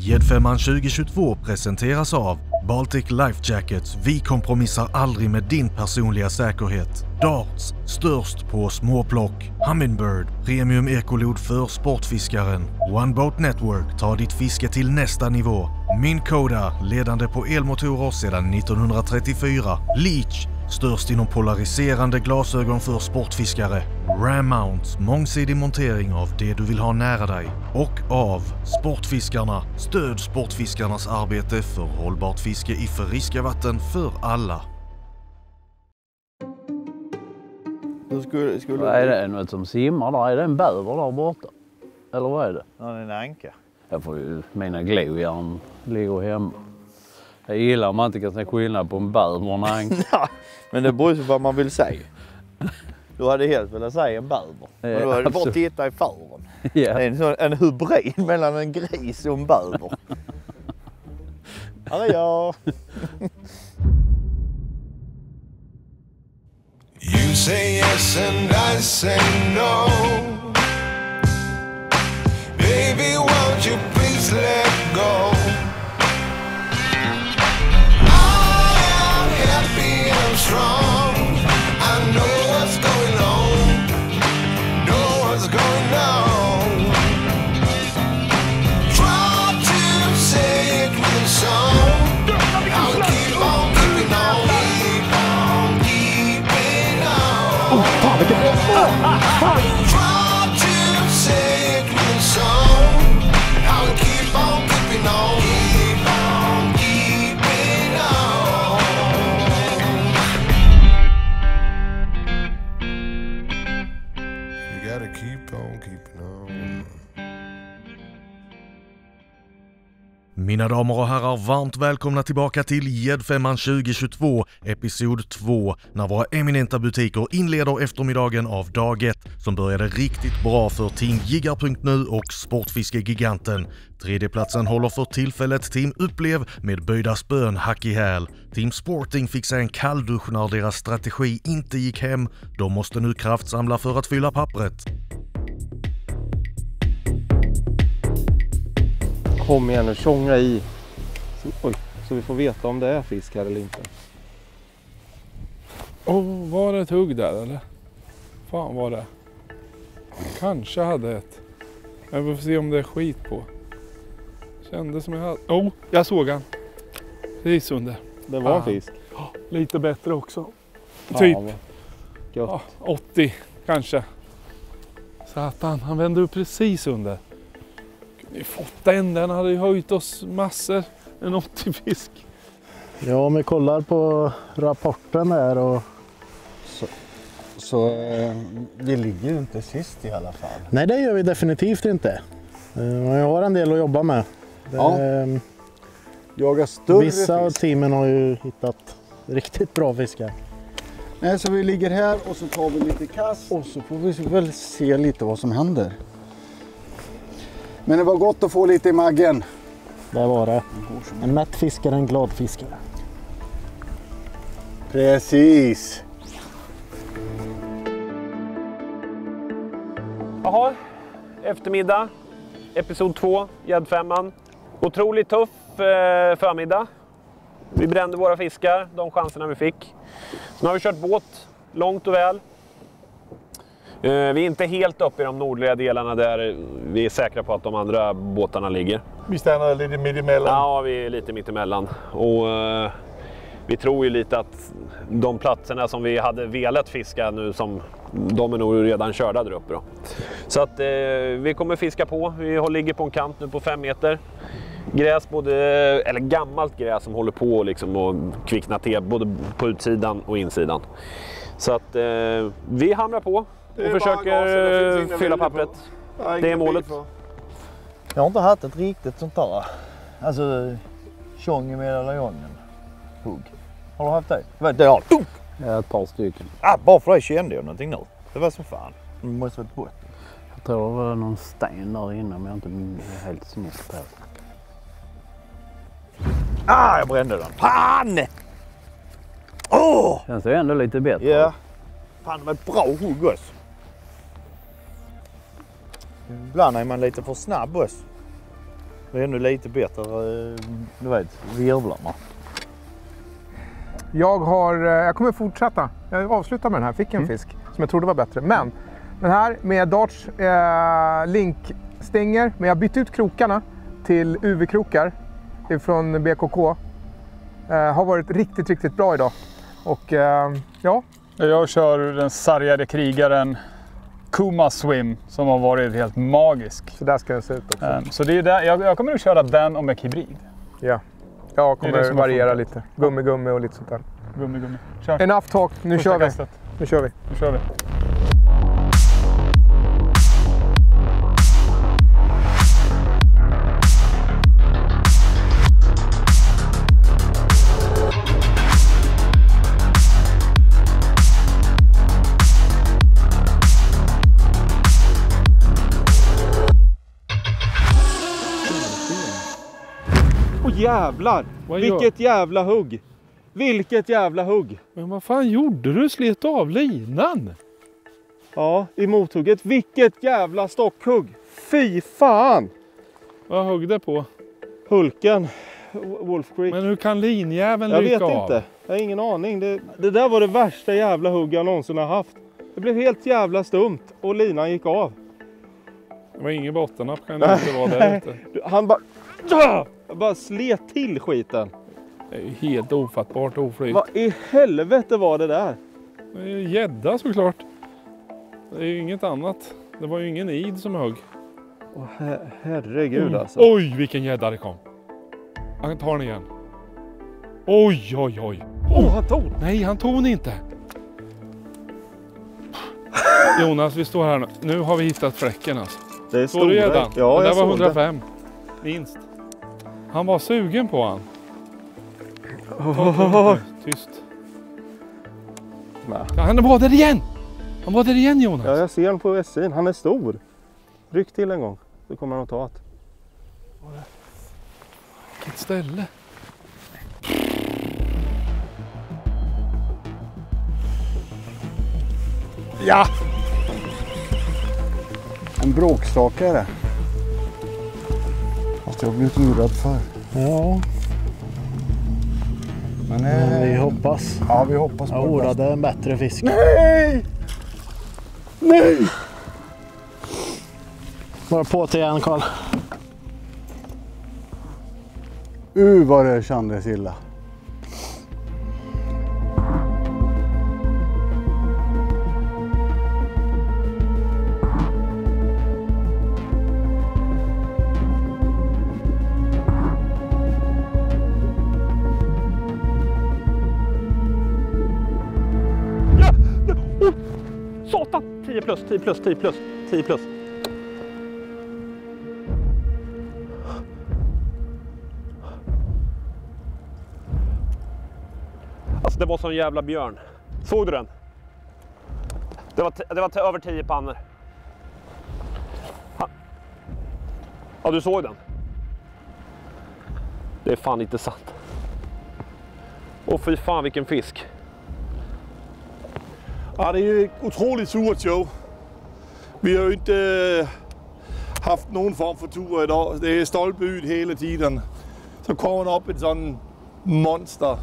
Gäddfemman 2022 presenteras av Baltic Life Jackets. Vi kompromissar aldrig med din personliga säkerhet. Darts, störst på småplock. Humminbird, premium ekolod för sportfiskaren. One Boat Network tar ditt fiske till nästa nivå. Minn Koda, ledande på elmotorer sedan 1934. Leech, störst inom polariserande glasögon för sportfiskare. Ram Mounts, mångsidig montering av det du vill ha nära dig. Och av Sportfiskarna, stöd sportfiskarnas arbete för hållbart fiske i friska vatten för alla. Vad är det? Något som simmar där? Är det en bäver där borta? Eller vad är det? Ja, det är en anka. Jag får ju, mina glojärn ligger hemma. Jag gillar om man inte kan se skillnad på en bäver och en anka. Ja, men det beror ju på vad man vill säga. Du hade helt velat säga en bäver. Men då hade du bara tittat i fören. Ja. Det är en hybrid mellan en gris och en bäver. Här är jag. You say yes and I say no. Baby, won't you please let go? I am happy and strong. I know what's going on. Know what's going on. Try to say it with a song. I'll keep on keeping on. Keep on keeping on. Try to say it with a song. I'll keep on keeping on. Keep on keeping on. You gotta keep on keeping on. Mina damer och herrar, varmt välkomna tillbaka till Gäddfemman 2022, episod 2, när våra eminenta butiker inleder eftermiddagen av dag 1 som började riktigt bra för Team Jiggar.nu och Sportfiskegiganten. Tredjeplatsen håller för tillfället Team Upplev med böjda spön hack i häl. Team Sporting fick sig en kalldusch när deras strategi inte gick hem. De måste nu kraftsamla för att fylla pappret. Kom igen och tjonga i. Så vi får veta om det är fisk här eller inte. Var det ett hugg där eller? Fan var det? Kanske hade ett. Jag får se om det är skit på. Kändes som jag hade. Jag såg han. Precis under. Det var en fisk. Lite bättre också. Ja, Typ 80 kanske. Så att han vände upp precis under. Kunde ju fått den hade ju höjt oss massor. En 80-fisk. Ja, om vi kollar på rapporten här och så Vi ligger ju inte sist i alla fall. nej, det gör vi definitivt inte. Jag har en del att jobba med. Jaga större Vissa av fisk. teamen har ju hittat riktigt bra fiskar. Nej, så vi ligger här och så tar vi lite kast och så får vi väl se lite vad som händer. Men det var gott att få lite i magen. Det var det. En mätt fiskare, en glad fiskare. Precis. Jaha, eftermiddag, episod 2, Gäddfemman. Otroligt tuff förmiddag. Vi brände våra fiskar, de chanserna vi fick. Nu har vi kört båt långt och väl. Vi är inte helt uppe i de nordliga delarna där vi är säkra på att de andra båtarna ligger. Vi stannar lite mitt emellan. Ja, vi är lite mitt emellan. Och vi tror ju lite att de platserna som vi hade velat fiska nu, de är nog redan körda där uppe då. Så att vi kommer fiska på. Vi ligger på en kant nu på 5 meter. Gräs, eller gammalt gräs som håller på liksom och kvickna till både på utsidan och insidan. Så att vi hamrar på och försöker fylla pappret. Det är målet. Jag har inte haft ett riktigt sånt där. Alltså, tjong i medaljungen. Hugg. Har du haft det? Ja, Ja, ett par stycken. bara för det kände jag någonting nu. Det var som fan. Det måste vara ett båt. Jag tror det var någon sten där inne men jag är inte helt smitt på. Jag brände den. Fan! Känns det ändå lite bättre. Ja. Fan, det var ett bra hugg också. Ibland är man lite för snabb också. Det är ännu lite bättre, du vet, virvlarna. Jag kommer fortsätta. Jag avslutar med den här. Fick en fisk som jag trodde var bättre. Men den här med Darts linkstänger. Men jag bytt ut krokarna till UV-krokar från BKK. Har varit riktigt, riktigt bra idag. Och ja. Jag kör den sargade krigaren Kuma Swim som har varit helt magisk. Så där ska den se ut också. Så det är där, jag kommer att köra den och med hybrid. Ja, jag kommer variera lite. Gummi och lite sånt där. Gummi. Kör. Enough talk, nu kör vi. Nu kör vi. Jävlar! Vilket jävla hugg! Vilket jävla hugg! Men vad fan gjorde du? Slet av linan? Ja, i mothugget. Vilket jävla stockhugg! Fy fan! Vad högg det på? Hulken. Wolf Creek. Men hur kan linjäveln Jag ryka av? vet inte. Jag har ingen aning. Det där var det värsta jävla hugg jag någonsin har haft. Det blev helt jävla stumt och linan gick av. Det var ingen bottennapp kan det inte vara där ute. Han bara... Jag bara slet till skiten. Det är ju helt ofattbart oflyt. Vad i helvete var det där? Det är ju gädda såklart. Det är ju inget annat. Det var ju ingen id som högg. Herregud alltså. Oj, vilken gädda det kom. Han tar den igen. Oj. Han tog. Nej, han tog den inte. Jonas, vi står här nu. Nu har vi hittat fläcken alltså. Det är står du gäddan? Ja, det jag var såg 105. Minst. Han var sugen på han. Tyst. Ja, han var där igen! Han var där igen, Jonas. Ja, jag ser han på SI:n. Han är stor. Ryck till en gång. Så kommer han att ta ett. Vilket ställe. Ja! En bråkstake är det. Fast jag har blivit urad för. Ja. Men vi hoppas. Ja, vi hoppas på det. Jag orade en bättre fisk. Nej! Nej! Bara på till igen, Karl. Vad det kändes illa. Satan! 10 plus. Alltså det var sån jävla björn. Såg du den? Det var över 10 pannor. Ja, du såg den. Det är fan inte sant. Åh fy fan vilken fisk. Ja, det är ju otroligt surt jo. Vi har ju inte haft någon form för tur idag. Det är stolpe ut hela tiden. Så kommer upp ett sån monster.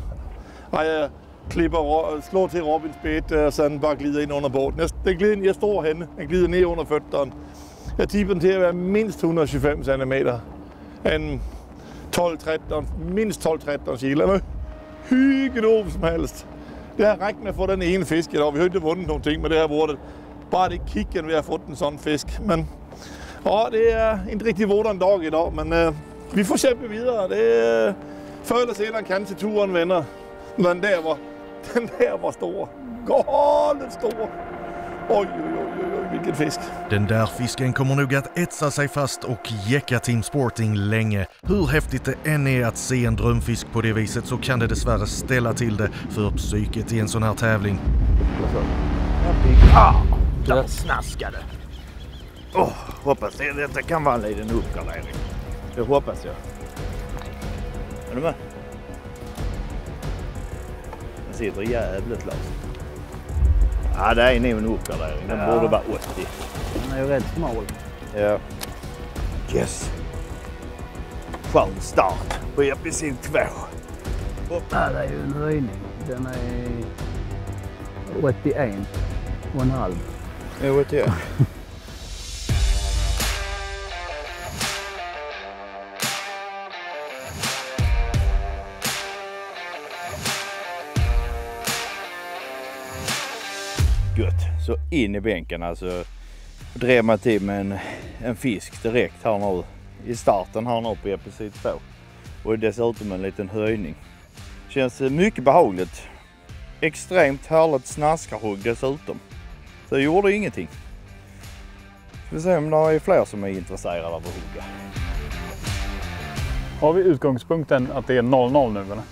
Ja, jag slår till Robins bete och sen bara glider in under båten. Jag står henne, jag glider ner under fötterna. Jag tippar den till att vara minst 125 cm. En 12-13, minst 12-13 kilo. Men hur grov som helst. Det har räckt med att få den ena fisk idag. Vi har inte vunnit någonting med det här varit. Bara det kicken vi har fått en sån fisk. Men ja, det är inte riktigt våran dag idag. Men vi får kämpa vidare. Det är förr eller sedan kanske turen vänner. Men den där var stor. Galet stor. Oj, vilken fisk. Den där fisken kommer nog att etsa sig fast och jäcka Team Sporting länge. Hur häftigt det än är att se en drömfisk på det viset så kan det dessvärre ställa till det för psyket i en sån här tävling. Den snaskade. Hoppas detta kan vara en liten uppgradering. Det hoppas jag. Är du med? Den sitter jävligt löst. Ja, det är nog en uppgradering. Den borde vara 80. Den är ju rätt smal. Ja. Yes. skön start på episod 2. Ja, det är ju en höjning. Den är 81,5. Jo, 81. Gött. Så in i bänken alltså. Drev man till med en fisk direkt här nu i starten här nu på episod 2. Och dessutom en liten höjning. Känns mycket behagligt. Extremt härligt snaskarhugg dessutom. Så jag gjorde ingenting. Ska vi se om det är fler som är intresserade av att hugga. Har vi utgångspunkten att det är 0-0 nu eller?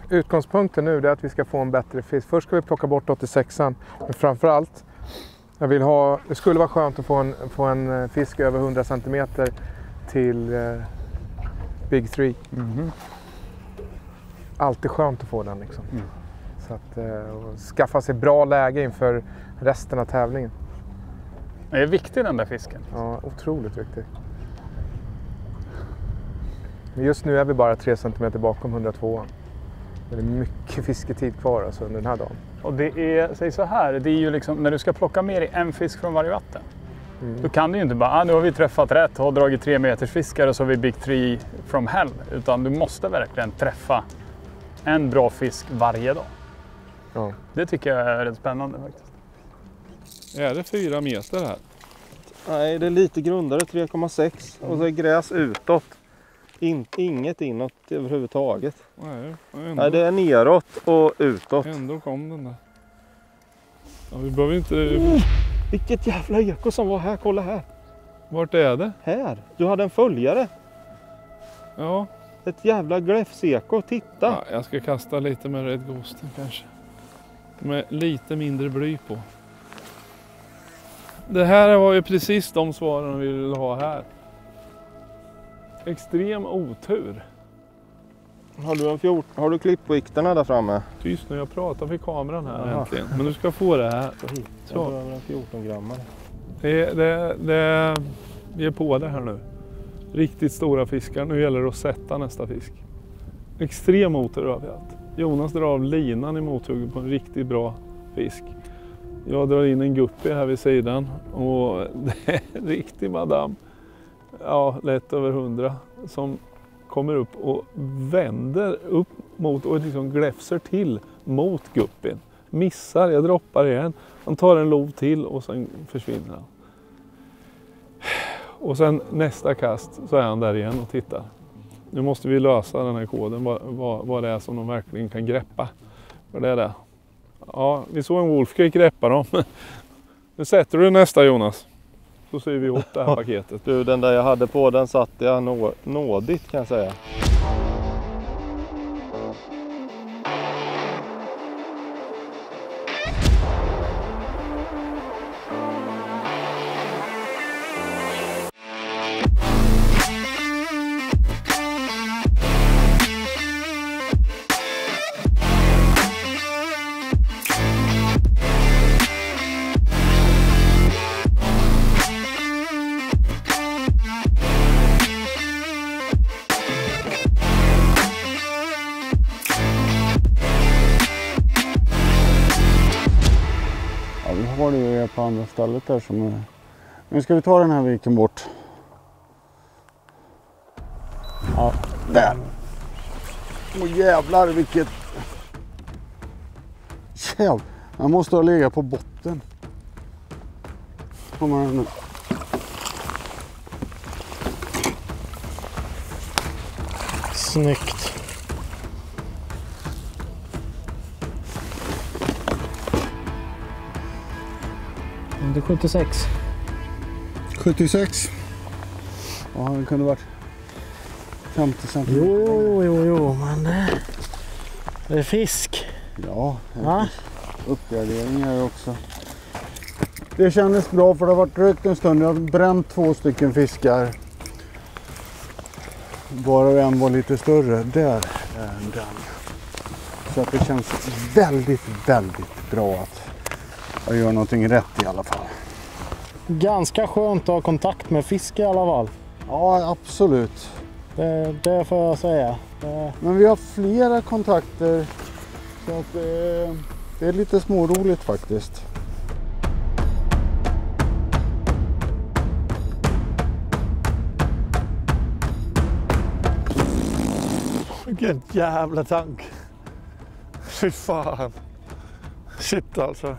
Utgångspunkten nu är att vi ska få en bättre fisk. Först ska vi plocka bort 86an. Men framförallt, det skulle vara skönt att få en fisk över 100 cm till Big 3. Alltid skönt att få den liksom. Så att skaffa sig bra läge inför resten av tävlingen. Är det viktig den där fisken? Ja, otroligt viktig. Men just nu är vi bara 3 cm bakom 102. Det är mycket fisketid kvar alltså under den här dagen. Och det är, säg så här, det är ju liksom när du ska plocka med dig en fisk från varje vatten. Då kan du ju inte bara, nu har vi träffat rätt och dragit 3 meters fiskar och så har vi Big 3 from hell. Utan du måste verkligen träffa en bra fisk varje dag. Ja. Det tycker jag är rätt spännande faktiskt. Är det 4 meter här? Nej, det är lite grundare, 3,6. Och så är gräs utåt. Inget inåt överhuvudtaget. Nej, det är neråt och utåt. Ändå kom den där. Ja, vi behöver inte... Vilket jävla eko som var här, kolla här. Vart är det? Här, du hade en följare. Ja. Ett jävla gläfseko, titta. Ja, jag ska kasta lite med Red Ghosten kanske. Med lite mindre bly på. Det här var ju precis de svaren vi ville ha här. Extrem otur. Har du klippvikterna där framme? Tyst nu, jag pratar för kameran här äntligen. Men du ska få det här. Så. Jag behöver en 14 grammar. Vi är på det här nu. Riktigt stora fiskar. Nu gäller det att sätta nästa fisk. Extrem otur har vi haft. Jonas drar av linan i mothugget på en riktigt bra fisk. Jag drar in en guppy här vid sidan. Och det är en riktig madam. Ja, lätt över 100. Som kommer upp och vänder upp mot och liksom gläfser till mot guppin. Missar, jag droppar igen. Han tar en lov till och sen försvinner han. Och sen nästa kast så är han där igen och tittar. Nu måste vi lösa den här koden, vad det är som de verkligen kan greppa. För det är det. Ja, vi såg en Wolfcake greppa dem. Nu sätter du nästa, Jonas. Så syr vi ihop det här paketet. Du, den där jag hade på, den satt jag nådigt kan jag säga. Har du ju på andra stället där som är... Nu ska vi ta den här viken bort. Ja, där. Åh jävlar vilket... Jävlar, jag måste ha legat på botten. Kommer den nu. Snyggt. Det är 76. 76? Ja, det kunde varit 50 cm. Jo, men det är fisk. Ja, uppgradering är också. Det kändes bra för det har varit rökt en stund. Jag har bränt 2 stycken fiskar. Bara en var lite större. Där är den. Så att det känns väldigt, väldigt bra att jag gör någonting rätt i alla fall. Ganska skönt att ha kontakt med fisk i alla fall. Ja, absolut. Det får jag säga. Men vi har flera kontakter så att det är lite småroligt faktiskt. Vilken jävla tank. Fy fan. Shit alltså.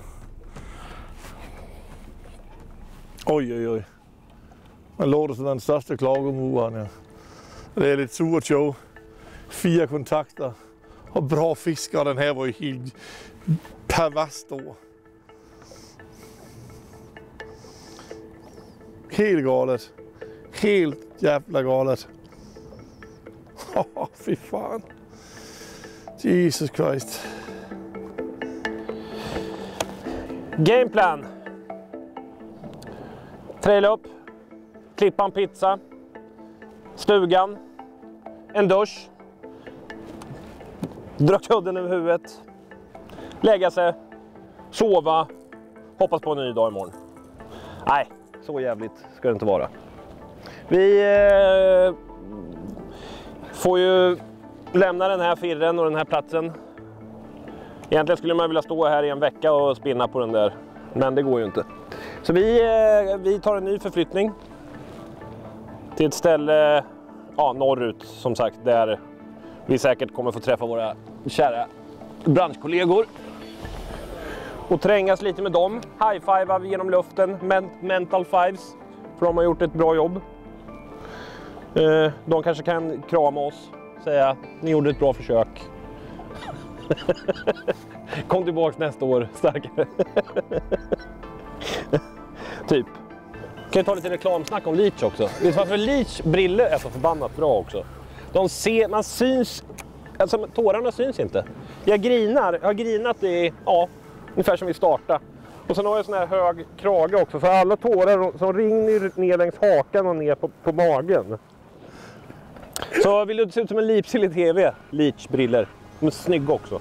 Oj. Man låter som den största klagomuren. Ja. Det är lite surt show. 4 kontakter. Och bra fiskar. Den här var ju helt pervers då. Helt galet. Helt jävla galet. Fy fan. Jesus Christ. Gameplan. Traila upp. Klippa en pizza. Stugan. En dusch. Dra kudden över huvudet. Lägga sig. Sova. Hoppas på en ny dag imorgon. Nej, så jävligt ska det inte vara. Vi får ju lämna den här firren och den här platsen. Egentligen skulle man vilja stå här i en vecka och spinna på den där. Men det går ju inte. Så vi tar en ny förflyttning. Till ett ställe norrut som sagt. Där vi säkert kommer få träffa våra kära branschkollegor. Och trängas lite med dem. High-five genom luften. Mental fives. För de har gjort ett bra jobb. De kanske kan krama oss. Säga, ni gjorde ett bra försök. Kom tillbaka nästa år, starkare. Typ. Kan jag ta lite reklamsnack om Leach också? Vet du varför Leach briller är så förbannat bra också? Man syns, alltså tårarna syns inte. Jag har grinat i, ungefär som vi startade. Och sen har jag sån här hög krage också, för alla tårar som rinner ner längs hakan och ner på magen. Så vill du se ut som en lipsill i tv? Leach-briller. De är snygga också.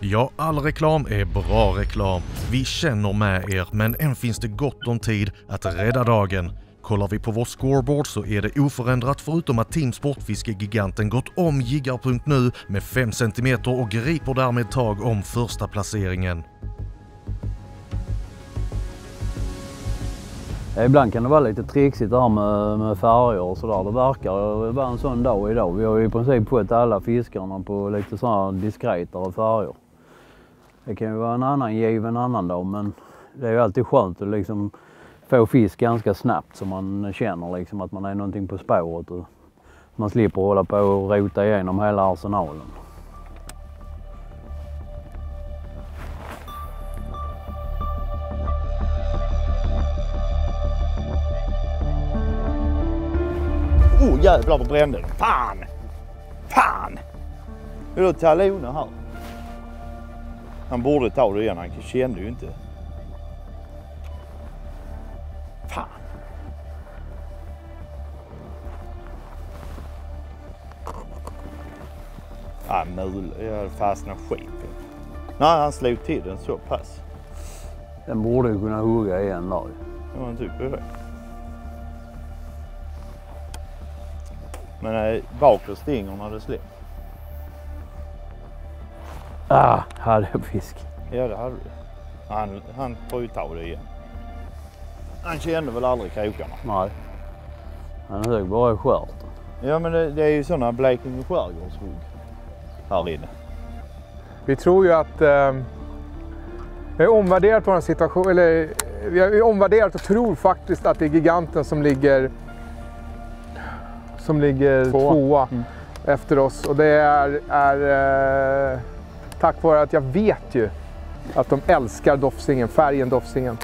Ja, all reklam är bra reklam. Vi känner med er, men än finns det gott om tid att rädda dagen. Kollar vi på vår scoreboard så är det oförändrat förutom att Team Sportfiske-giganten gått om Jiggar.nu med 5 cm och griper därmed tag om första placeringen. Ibland kan det vara lite trixigt där med färger och sådär. Det verkar vara en sån dag idag. Vi har ju i princip fått alla fiskarna på lite sådana diskretare färger. Det kan ju vara en annan giv en annan dag, men det är ju alltid skönt att liksom få fisk ganska snabbt så man känner liksom att man är någonting på spåret och man slipper hålla på och rota igenom hela arsenalen. Jävlar vad brände den. Fan! Det är då taloner här. Han borde ta det igen, han kände ju inte. Fan. Jag fastnade skit. Nej, han slog till den så pass. Den borde ju kunna hugga igen där. Ja, men typ det. Men bakåt stinger när det släpper. Hade jag fisk. Ja, det hade du. Han får ju ta det igen. Han kände väl aldrig krokarna. Nej. Han högg bara i skärten. Ja, men det är ju sådana Blekinge skärgårdshugg här inne. Vi tror ju att vi har omvärderat vår situation, eller vi har omvärderat och tror faktiskt att det är giganten som ligger tvåa efter oss. Och det är tack vare att jag vet ju att de älskar Dofsingen, färgen Dofsingen.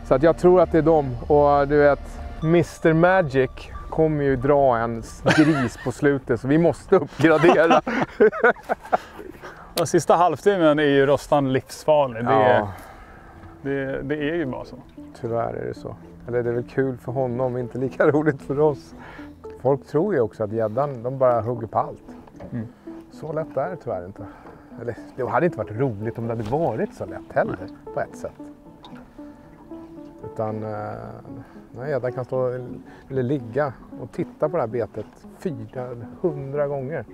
Så att jag tror att det är dem. Och du vet, Mr Magic kommer ju dra en gris på slutet så vi måste uppgradera. Och sista halvtimmen är ju Rostan livsfarlig. Det är ju bara så. Tyvärr är det så. Eller det är väl kul för honom, inte lika roligt för oss. Folk tror ju också att gäddan, de bara hugger på allt. Så lätt är det tyvärr inte. Eller det hade inte varit roligt om det hade varit så lätt heller på ett sätt. Utan Den här gäddan kan stå eller ligga och titta på det här betet 400 gånger.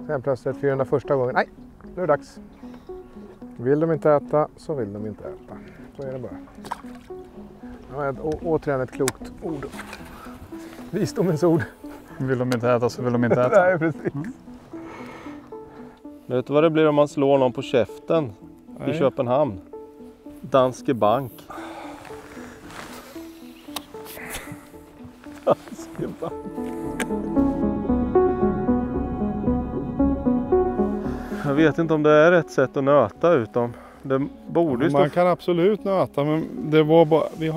Sen plötsligt 401 gången. Nej, nu är det dags. Vill de inte äta så vill de inte äta. Så är det bara. Ja, återigen ett klokt ord. Visdomens ord. Vill de inte äta så vill de inte äta. Nej, precis. Vet du vad det blir om man slår någon på käften i Köpenhamn? Danske Bank. Danske Bank. Jag vet inte om det är ett sätt att nöta ut dem. Det borde ju Man kan absolut nöta, men det var bara, vi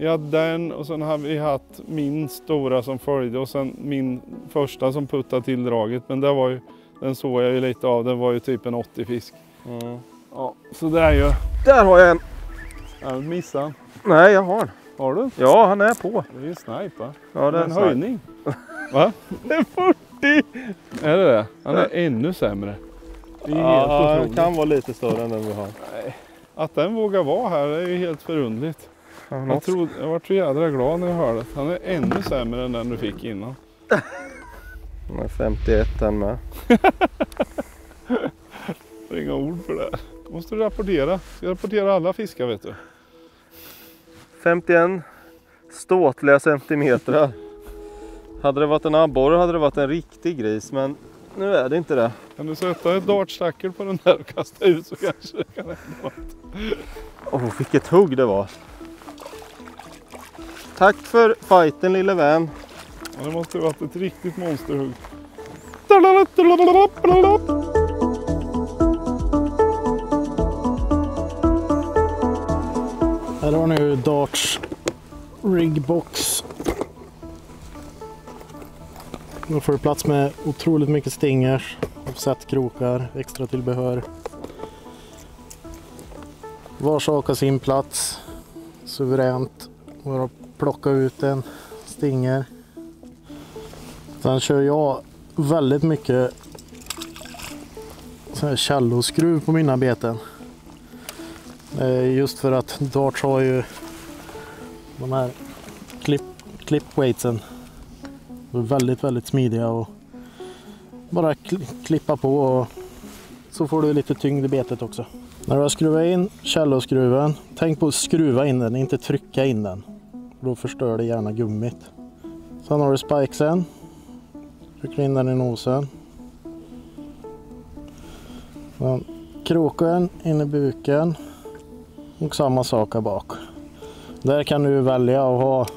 hade den och sen har vi haft min stora som följde och sen min första som puttade till draget. Men det var ju, den såg jag ju lite av, den var ju typ en 80 fisk. Mm. Ja, så det är ju... Där har jag en! Ja, missade. Nej, jag har. Har du? Ja, han är på. Det är ju snipe, va? Ja, det är en höjning. Va? Det är 40! Är det det? Han är ännu sämre. Det är helt otroligt. Kan vara lite större än den vi har. Nej. Att den vågar vara här är ju helt förundligt. Jag var så jädra glad när jag hörde det. Han är ännu sämre än den du fick innan. Han är 51 den med. Det är inga ord för det. Måste du rapportera. Ska rapportera alla fiskar, vet du. 51 ståtliga centimeter. Hade det varit en abborre hade det varit en riktig gris, men nu är det inte det. Kan du sätta ett dartstackel på den där och kasta ut så kanske det kan hända något. Vilket hugg det var. Tack för fighten, lille vän. Ja, det måste ha varit ett riktigt monsterhugg. Här har ni ju Darts rigbox. Då får du plats med otroligt mycket stingers, offsetkrokar, extra tillbehör. Var sak har sin plats. Suveränt. Bara plocka ut en stinger. Sen kör jag väldigt mycket så här celloskruv på mina beten. Just för att Darts har ju de här clip weightsen. De är väldigt, väldigt smidiga och bara klippa på och så får du lite tyngd i betet också. När du har skruvat in celloskruven, tänk på att skruva in den, inte trycka in den. Då förstör det gärna gummit. Sen har du spikesen. Trycker in den i nosen. Sen kroken in i buken. Och samma sak här bak. Där kan du välja att ha,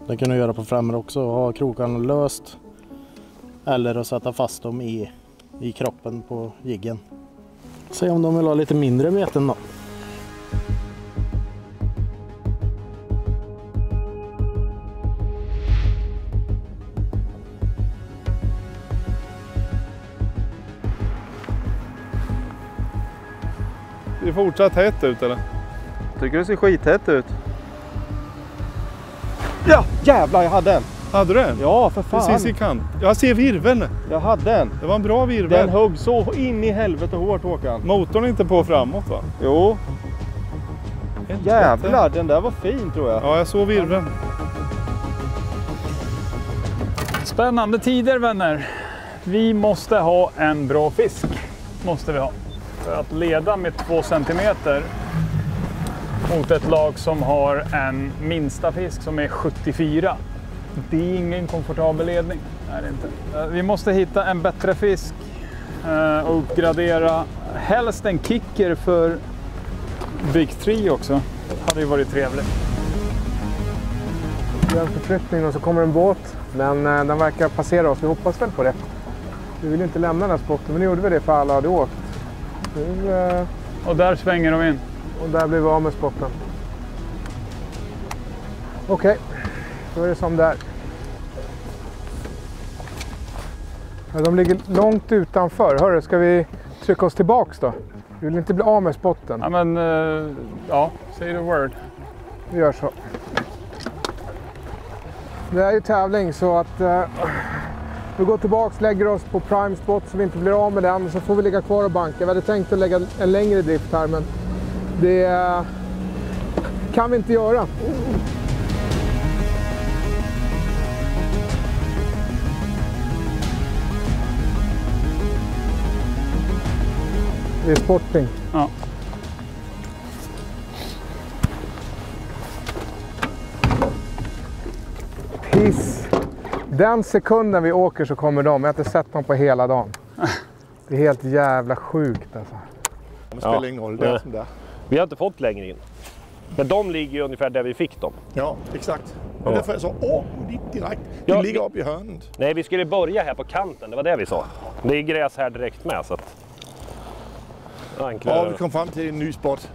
det kan du göra på främre också, ha krokarna löst. Eller att sätta fast dem i kroppen på jiggen. Se om de vill ha lite mindre beten då. Det är fortsatt hett ut, eller? Tycker det ser skithett ut. Ja, jävlar, jag hade en. Hade du en? Ja, för fan. Precis i kant. Jag ser virveln. Jag hade en. Det var en bra virvel. Den högg så in i helvete hårt, Håkan. Motorn är inte på framåt, va? Jo. Jävlar, den där var fin, tror jag. Ja, jag såg virveln. Spännande tider, vänner. Vi måste ha en bra fisk. Måste vi ha. För att leda med 2 centimeter mot ett lag som har en minsta fisk som är 74. Det är ingen komfortabel ledning. Är det inte. Vi måste hitta en bättre fisk och uppgradera. Helst en kicker för Big 3 också. Hade ju varit trevligt. Vi har en förflyttning och så kommer en båt. Men den verkar passera oss. Vi hoppas väl på det. Vi vill inte lämna den här spotten, men nu gjorde vi det för alla hade åkt. Nu, och där svänger de in. Och där blir vi av med spotten. Okej, då är det som där. Ja, de ligger långt utanför. Hörru, ska vi trycka oss tillbaks då? Vi vill inte bli av med spotten. Ja, men ja, say the word. Vi gör så. Det är ju tävling så att vi går tillbaks, lägger oss på prime spot så vi inte blir av med den. Så får vi ligga kvar och banka. Vi hade tänkt att lägga en längre drift här, men det kan vi inte göra. Det är sporting. Ja. Piss. Den sekunden vi åker så kommer de. Jag har inte sett dem på hela dagen. Det är helt jävla sjukt alltså. Det spelar ingen roll, det är som det är. Vi har inte fått längre in. Men de ligger ju ungefär där vi fick dem. Ja, exakt. Och därför jag sa, dit direkt. De ligger upp i hörnet. Nej, vi skulle börja här på kanten, det var det vi sa. Det är gräs här direkt med så att... Ja, vi kom fram till en ny spot.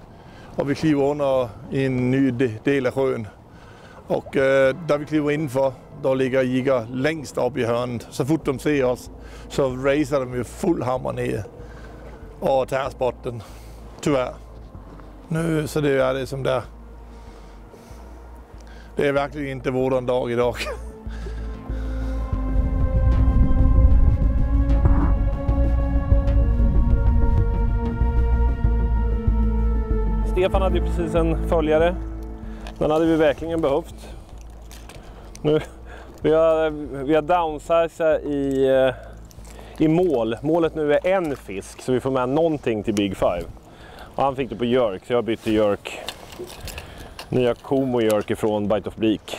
Och vi kliver under i en ny del av sjön. Och där vi kliver innanför, då ligger jiggar längst upp i hörnet. Så fort de ser oss så racer de ju full hammer ner och tar spotten. Tyvärr. Nu så det är det som det är. Det är verkligen inte våran dag idag. Stefan hade ju precis en följare. Den hade vi verkligen behövt. Nu, vi har downsizat i mål. Målet nu är en fisk så vi får med någonting till Big Five. Och han fick det på jerk så jag bytte jerk. Nya Como jerk ifrån Bite of Bleak.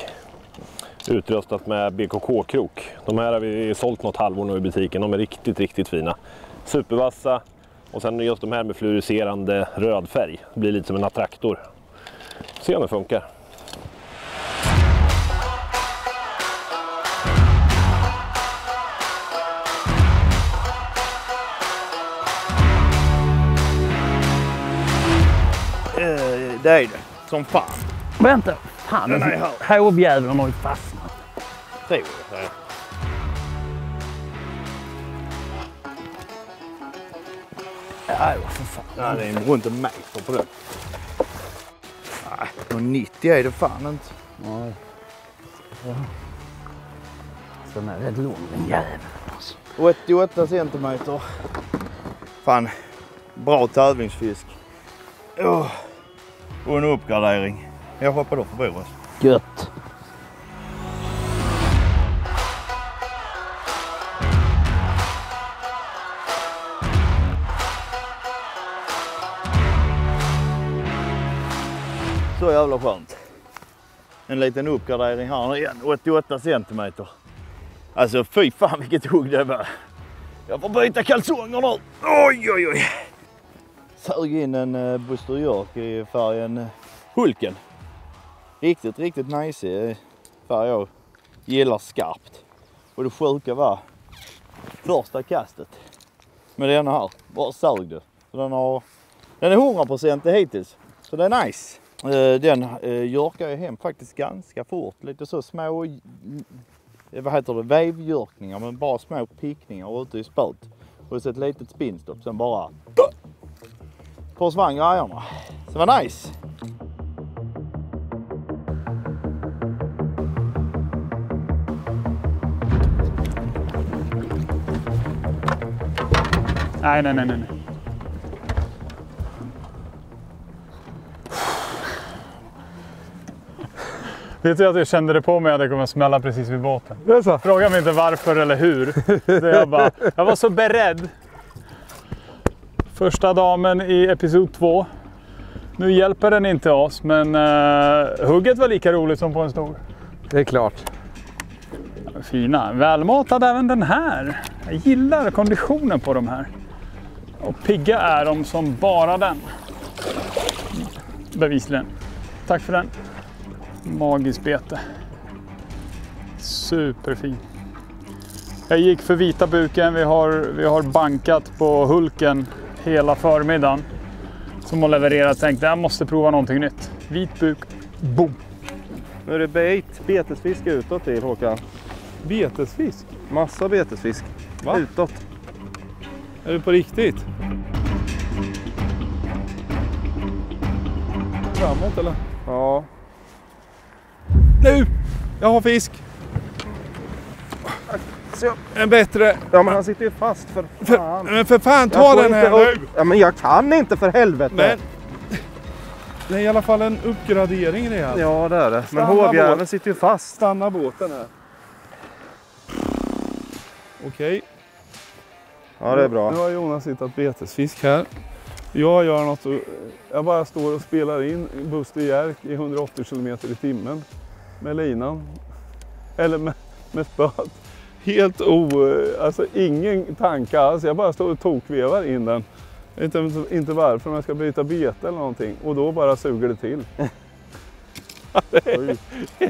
Utrustat med BKK-krok. De här har vi sålt något halvår nu i butiken. De är riktigt, riktigt fina. Supervassa. Och sen just de här med fluorescerande röd färg. Det blir lite som en attraktor. Se om det funkar. Det är det. Som fan. Vänta. Fan, den här objäveln har ju fastnat. Tror jag. Nej, vad för fan. Nej, det är runt en meter på det. Nej, 90 är det fan inte. Nej. Ja. Så den är rätt lång, den jäveln. 88 centimeter. Fan, bra tävlingsfisk. Och en uppgradering. Jag hoppar då på bordet. Gött. Så jävla skönt. En liten uppgradering här igen. 88 centimeter. Alltså fy fan vilket hugg det var. Jag får byta kalsonger nu. Oj oj oj. Sög in en Buster York i färgen Hulken. Riktigt, riktigt nice färg jag gillar skarpt. Och det sjuka var första kastet med denna här. Bara sög det. Så den är 100% hittills. Så det är nice. Den jörkar jag hem faktiskt ganska fort. Lite så små, vad heter det, vevjörkningar men bara små pickningar ute i spöt. Och så ett litet spinstopp, sen bara försvann grejerna. Så det var nice. Nej. Vet du att jag kände det på mig att det kommer att smälla precis vid båten? Det är så. Fråga mig inte varför eller hur. Jag var så beredd. Första damen i episod 2. Nu hjälper den inte oss, men hugget var lika roligt som på en stor. Det är klart. Fina. Välmatad även den här. Jag gillar konditionen på de här. Och pigga är de som bara den. Bevisligen. Tack för den. Magiskt bete. Superfin. Jag gick för vita buken. Vi har bankat på Hulken hela förmiddagen. Som har levererat. Tänkte jag måste prova någonting nytt. Vit buk. Boom. Nu är det betesfisk utåt i Håkan. Betesfisk? Massa betesfisk. Va? Utåt. Är det på riktigt? Framåt eller? Ja. Nu! Jag har fisk! En bättre. Ja men han sitter ju fast för fan. Men för fan, ta den här nu! Ja men jag kan inte för helvete! Men det är i alla fall en uppgradering det här. Ja det är det. Men Stanna hovjäveln sitter ju fast. Stanna båten här. Okej. Ja det är bra. Nu har Jonas hittat betesfisk här. Jag gör något och jag bara står och spelar in Buster Jerk i 180 km i timmen med linan. Eller med spöt. Helt alltså ingen tanke alls. Jag bara står och tokvevar in den. Inte varför, om jag ska byta bete eller någonting. Och då bara suger det till.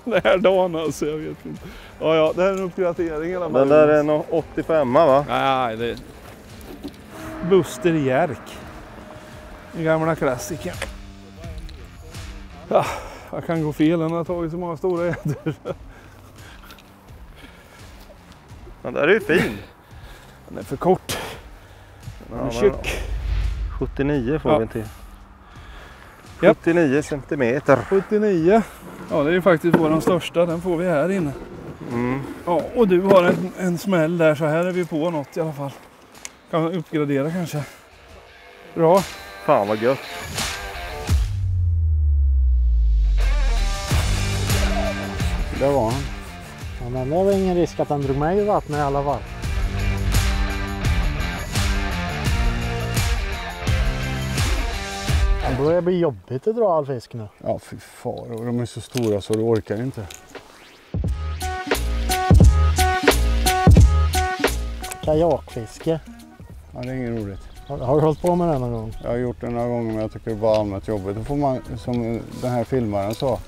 Den här dagen alltså, jag vet inte. Ja, det här är en uppgradering. Den där är en 85 va? Nej, det är Buster Jerk. Den gamla klassikern. Ja, jag kan gå fel, den har tagit så många stora äter. Den där är ju fin. Den är för kort. Den är tjock. 79 får vi till. 79 centimeter. 79. Ja, det är ju faktiskt våran största. Den får vi här inne. Ja, och du har en smäll där, så här är vi på något i alla fall. Kan man uppgradera kanske. Bra. Fan vad gött. Det var han. Ja, men det var ingen risk att han drog mig i vattnet i alla fall. Det börjar bli jobbigt att dra all fisk nu. Ja, fy far. Och de är så stora så du orkar inte. Kajakfiske. Ja, det är inget roligt. Har du hållit på med det någon gång? Jag har gjort det några gånger, men jag tycker det är bara allmänt jobbigt. Då får man, som den här filmaren sa,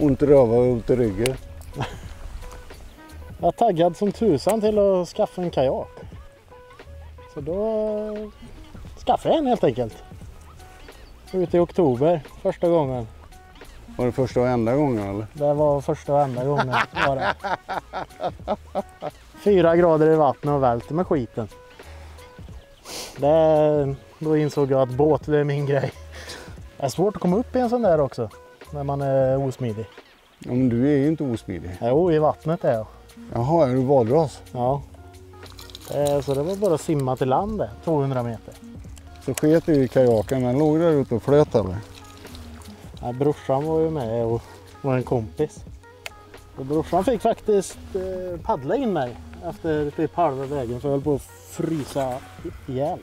ont i röva och ont i ryggen. Jag är taggad som tusan till att skaffa en kajak. Så då skaffade jag en helt enkelt. Ute i oktober, första gången. Var det första och enda gången eller? Det var första och enda gången. Var det. 4 grader i vattnet och välter med skiten. Då insåg jag att båt det är min grej. Det är svårt att komma upp i en sån där också. När man är osmidig. Ja, men du är ju inte osmidig. Jo, i vattnet är jag. Jaha, är du valras? Ja. Så det var bara att simma till land där, 200 meter. Så sket du i kajaken, men låg där ute och flöt eller? Ja, brorsan var ju med och var en kompis. Och brorsan fick faktiskt paddla in mig efter typ halva vägen, för jag höll på att frysa ihjäl.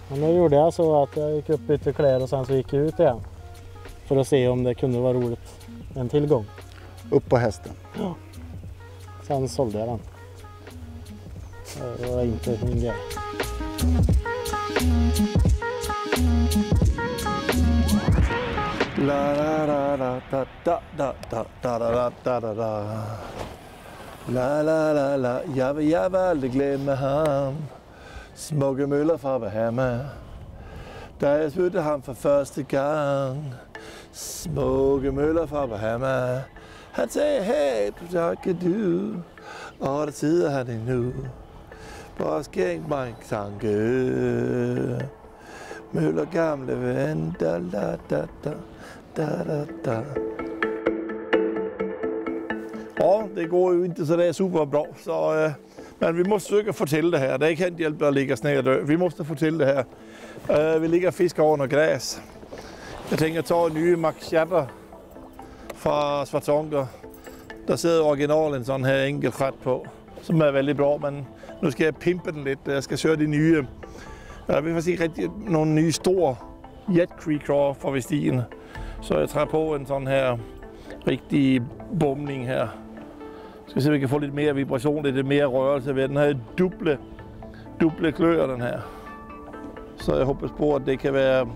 Men då gjorde jag så att jag gick upp bytte kläder och sen så gick jag ut igen. För att se om det kunde vara roligt en tillgång. Upp på hästen? Ja. Sen sålde jag den. Det var inte min grej. La la la la da da da da da da da da da. La la la la, jag vill aldrig glömma han. Smukke Møller fra Bahama. Da jeg mødte ham for første gang. Smukke Møller fra Bahama. Han sagde, hey, takker du. Og det sidder han endnu. Bare skænk mig en tanke. Møller gamle ven. Da da da da da da da. Ja, det går ju inte så det är superbra. Så, men vi måste försöka få till det här. Det kan inte hjälpa att ligga sned och dö. Vi måste få till det här. Vi ligger och fiskar under gräs. Jag tänker ta en ny Max Chatter från Svartånger. Där sitter originalen sån här enkelskatt på. Som är väldigt bra, men nu ska jag pimpa den lite. Jag ska köra de nya. Vi får se riktigt någon ny stor Jet Creek Craw från Vestin. Så jag tar på en sån här riktig bomning här. Ska se om vi kan få lite mer vibration, lite mer rörelse ved den här dubbla klöer den här. Så jag hoppas på att det kan vara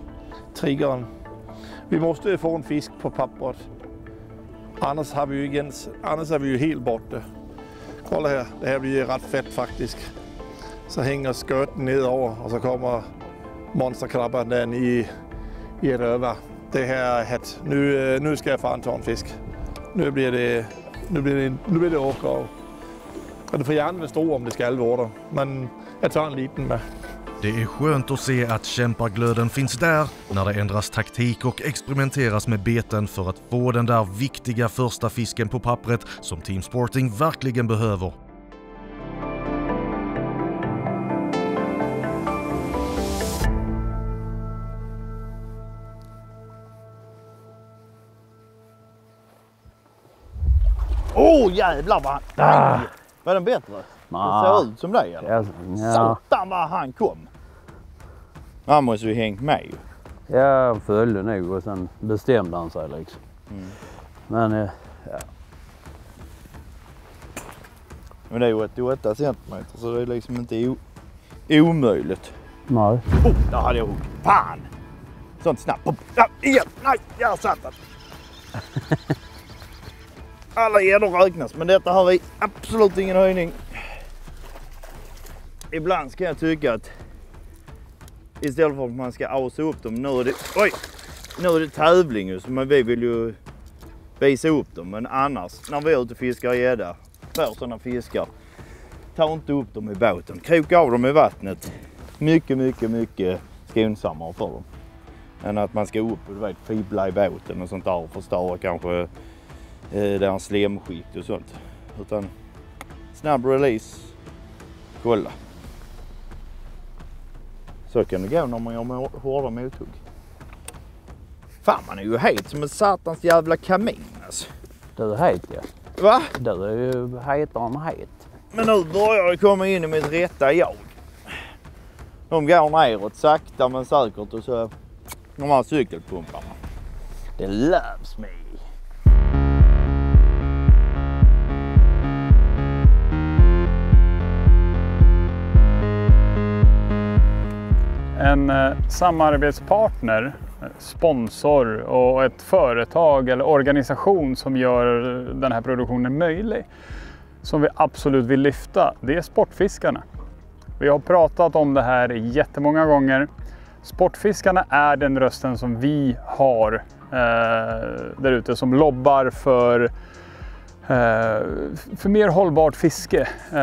triggeren. Vi måste få en fisk på pappret. Annars är vi ju helt borta. Kolla här, det här blir rätt fett faktiskt. Så hänger skörten nedover och så kommer monsterkrabban där i röva. Det här är hett. Nu ska jag fan ta en fisk. Nu blir det åka av. Det får gärna stå om det ska vara, men jag tar en liten med. Det är skönt att se att kämpaglöden finns där när det ändras taktik och experimenteras med beten för att få den där viktiga första fisken på pappret som Team Sporting verkligen behöver. Jävlar vad han... Var den bättre? Det ser ut som dig eller? Ja. Satan vad han kom. Han måste ju hängt med ju. Ja, han följde nog och sen bestämde han sig liksom. Men ja. Men det är ju 88 centimeter så det är liksom inte omöjligt. Nej. Där hade jag hugg. Fan! Sånt snabbt. Igen! Nej, jag satt den. Alla gäddor räknas, men detta har vi absolut ingen höjning. Ibland ska jag tycka att istället för att man ska ausa upp dem, nu är det tävling just, men vi vill ju visa upp dem. Men annars, när vi är ute och fiskar gädda, för sådana fiskar, ta inte upp dem i båten. Kroka av dem i vattnet. Mycket skonsammare för dem. Än att man ska upp och fibbla i båten och sånt där och förstöra kanske deras slemskikt och sånt. Utan snabb release, kolla. Så kan det gå när man gör hårda mothugg. Fan, man är ju het som en satans jävla kamin alltså. Du är het, ja. Va? Du är ju hetare än het. Men nu börjar det komma in i mitt rätta jag. De går neråt sakta men säkert och så de här cykelpumparna. Det loves me. En samarbetspartner, sponsor och ett företag eller organisation som gör den här produktionen möjlig, som vi absolut vill lyfta, det är Sportfiskarna. Vi har pratat om det här jättemånga gånger. Sportfiskarna är den rösten som vi har där ute som lobbar för mer hållbart fiske. Det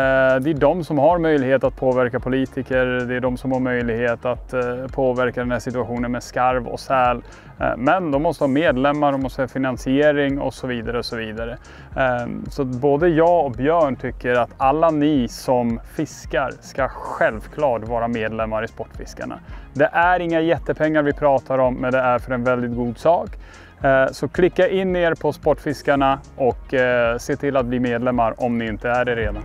är de som har möjlighet att påverka politiker, det är de som har möjlighet att påverka den här situationen med skarv och säl. Men de måste ha medlemmar, de måste ha finansiering och så vidare och så vidare. Så både jag och Björn tycker att alla ni som fiskar ska självklart vara medlemmar i Sportfiskarna. Det är inga jättepengar vi pratar om, men det är för en väldigt god sak. Så klicka in er på Sportfiskarna och se till att bli medlemmar om ni inte är det redan.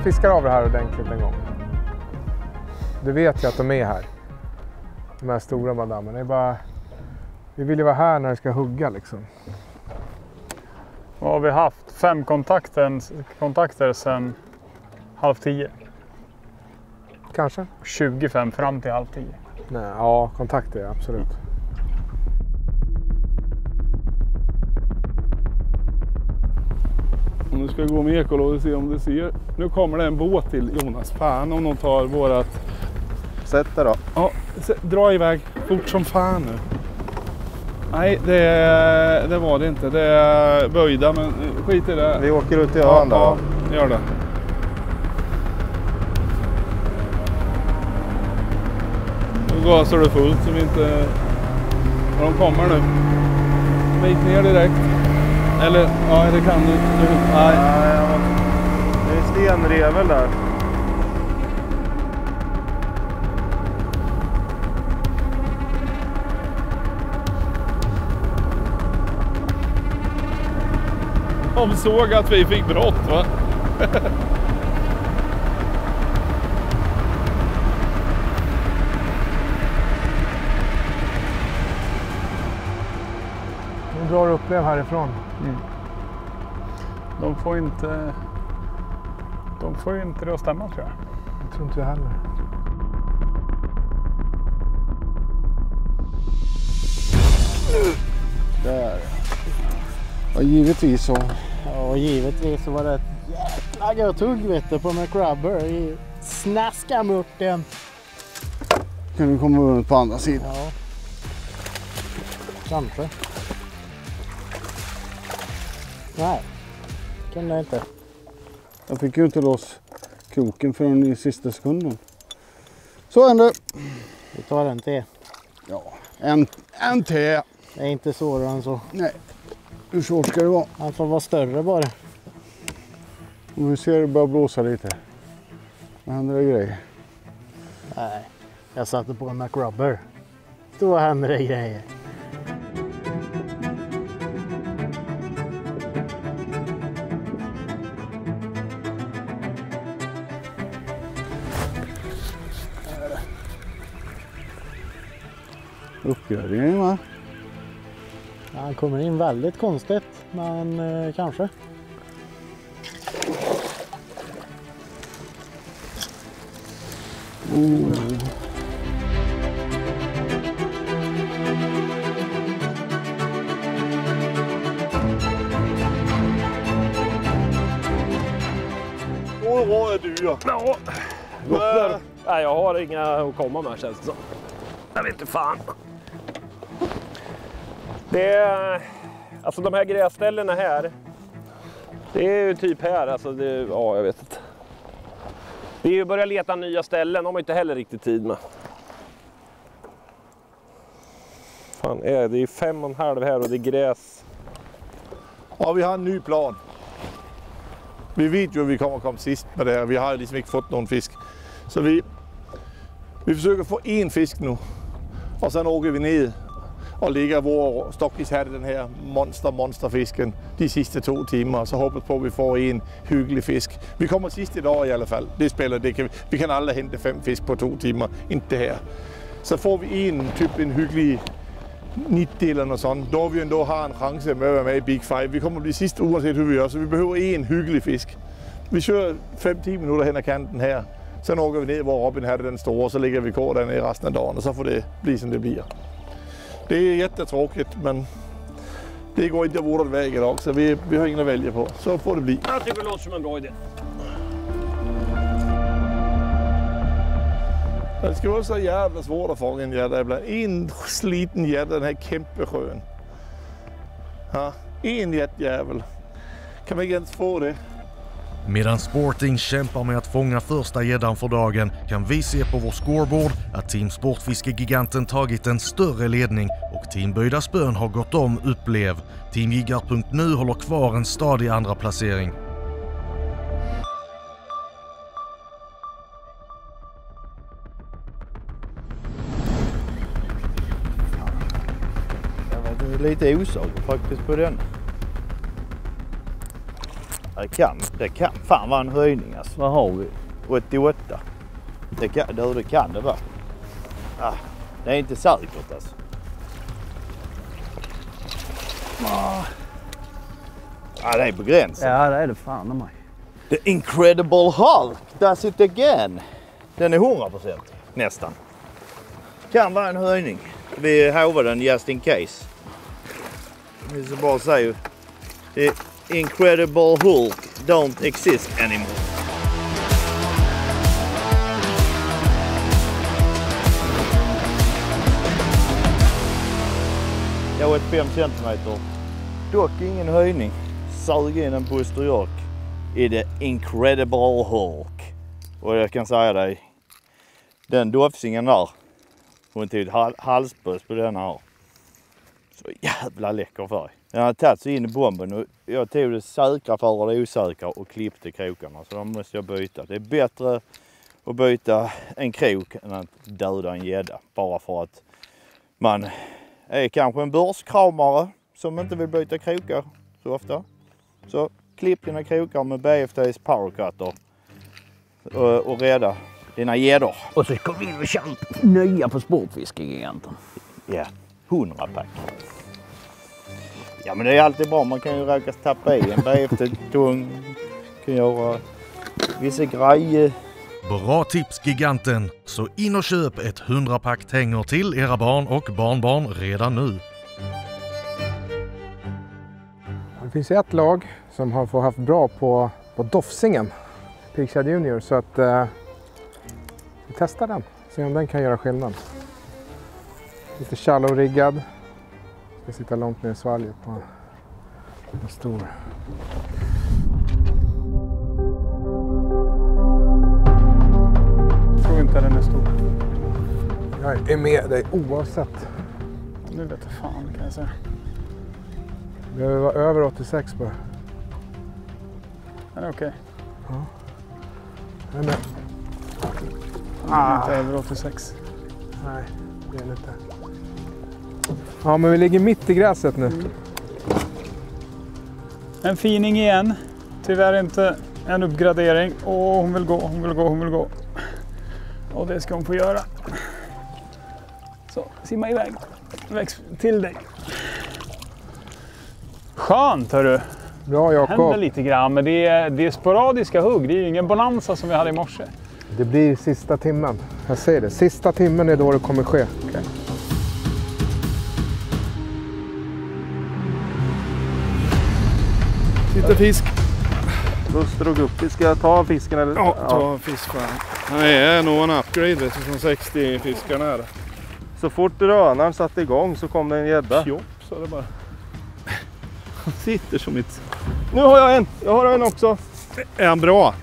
Fiskar av det här ordentligt en gång. Du vet ju att de är här. De här stora madammen. Det är bara... Vi vill ju vara här när det ska hugga liksom. Vad har vi haft? 5 kontakter sedan 9:30. Kanske. 25 fram till 9:30. Nej, ja, kontakter, absolut. Och nu ska vi gå med ekolod och se om du ser. Nu kommer det en båt till Jonas. Fan om de tar vårat... Sätt det då. Ja, dra iväg fort som fan nu. Nej, det var det inte. Det är böjda, men skit i det. Vi åker ut i ön då. Ja, gör det. Nu gasar du fullt så vi inte... De kommer nu. Vik ner direkt. Eller, ja det kan du. Nej. Det är stenrevel där. De såg att vi fick brott, va? Nu drar upplev härifrån. De får ju inte det att stämma, tror jag. Jag tror inte jag heller. Där. Ja, givetvis så. Ja, givetvis så var det ett jäkla gött hugg, vet du, på McRubber i snaskamurten. Kan du komma runt på andra sidan? Ja. Kanske. Nej, kan det inte. Jag fick ju inte loss kroken förrän i sista sekunden. Så händer. Vi tar en till. Ja, en till. Det är inte svårare än så. Nej. Hur svårt ska det vara? Han får vara större bara. Om vi ser det börjar blåsa lite. Vad händer det grejer? Nej, jag satte på en McRubber. Då händer det grejer. Uppgradering va? Han kommer in väldigt konstigt, men kanske. Råd är dyra. Ja. Nej, jag har inga att komma med känns det som. Jag vet inte fan. Det är, alltså de här gräsställena här. Det är ju typ här, alltså det, ja jag vet inte. Vi börjar leta nya ställen, de har inte heller riktigt tid med. Fan, det är 5,5 här och det är gräs. Ja, vi har en ny plan. Vi vet ju att vi kommer komma sist med det här. Vi har liksom inte fått någon fisk. Så vi försöker få en fisk nu. Och sen åker vi ner och ligger vår stockis här, den här monsterfisken de sista 2 timmar. Så hoppas på att vi får en hygglig fisk. Vi kommer sist idag i alla fall. Det spelar det. Vi kan alla hämta 5 fisk på 2 timmar. Inte här. Så får vi en hygglig 90 eller något sånt. Då har vi ändå har en chans med att vara med i Big Five. Vi kommer att bli sist oavsett hur vi gör. Så vi behöver en hygglig fisk. Vi kör 5-10 minuter hen kanten här. Sen åker vi ner var Robin hade den stora och så ligger vi kvar där i resten av dagen och så får det bli som det blir. Det är jättetråkigt men det går inte vårad väg idag så vi har ingen att välja på. Så får det bli. Jag tycker det låter som en bra idé. Det ska vara så jävla svårt att fånga en gädda ibland. En sliten gädda, den här Kempesjön. Ja, en jättejävel. Kan man inte ens få det? Medan Sporting kämpar med att fånga första gäddan för dagen kan vi se på vår scoreboard att Team Sportfiskegiganten tagit en större ledning och Team Böjda Spön har gått om Upplev. Team Jiggar.nu håller kvar en stadig andra placering. Jag är lite osäker faktiskt på den. Det kan fan vara en höjning alltså. Vad har vi? 88. Det kan det vara. Det är inte säkert alltså. Det är på gränsen. Ja, det är det fan av mig. The Incredible Hulk does it again. Den är 100% nästan. Kan vara en höjning. Vi hovar den just in case. Vi ska bara säga The Incredible Hulk don't exist anymore. Jag var 5 centimeter. Dock ingen höjning. Sög in en på Österjörk i The Incredible Hulk. Och jag kan säga dig, den dofsingen där, hon tog ett halsböss på den här. Så jävla läcker färg. Den har tagit sig in i bomben och jag tog det säkra för det osäkra och klippte krokarna. Så då måste jag byta. Det är bättre att byta en krok än att döda en gädda. Bara för att man är kanske en börskramare som inte vill byta krokar så ofta. Så klipp dina krokar med BFTs powercutter och rädda dina gäddor. Och så ska vi in och köra nya på Sportfiskegiganten. Ja, 100 pack. Ja men det är alltid bra, man kan ju råkas tappa i en BFT-tung. Kan göra vissa grejer. Bra tips giganten! Så in och köp ett 100-pack tänger till era barn och barnbarn redan nu. Det finns ett lag som har fått haft bra på dofsingen, Pigshad Junior, så att vi testar den. Se om den kan göra skillnad. Lite shallow-riggad. Ska sitta långt ner i svalget på en stor. Jag tror inte den är stor. Jag är med dig oavsett. Nu vet jag fan kan jag säga. Vi behöver vara över 86 bara. Den är okej. Ja. Jag är med. Inte över 86. Nej, det är inte. Ja, men vi ligger mitt i gräset nu. En fining igen. Tyvärr inte en uppgradering. Åh, hon vill gå. Och det ska hon få göra. Så, simma iväg. Väx till dig. Skönt hörru. Bra Jakob. Händer lite grann, men det är sporadiska hugg. Det är ju ingen bonanza som vi hade i morse. Det blir sista timmen. Jag säger det. Sista timmen är då det kommer ske. Okay. Sitter fisk. Buster drog upp. Ska jag ta fisken eller? Ja, ta fisk. Det är nog en upgrade vet du, från 60 fiskarna här. Så fort drönaren satte igång så kom det en gädda. Jopp, så det bara. Han sitter som ett... Nu har jag en. Jag har en också. Är han bra?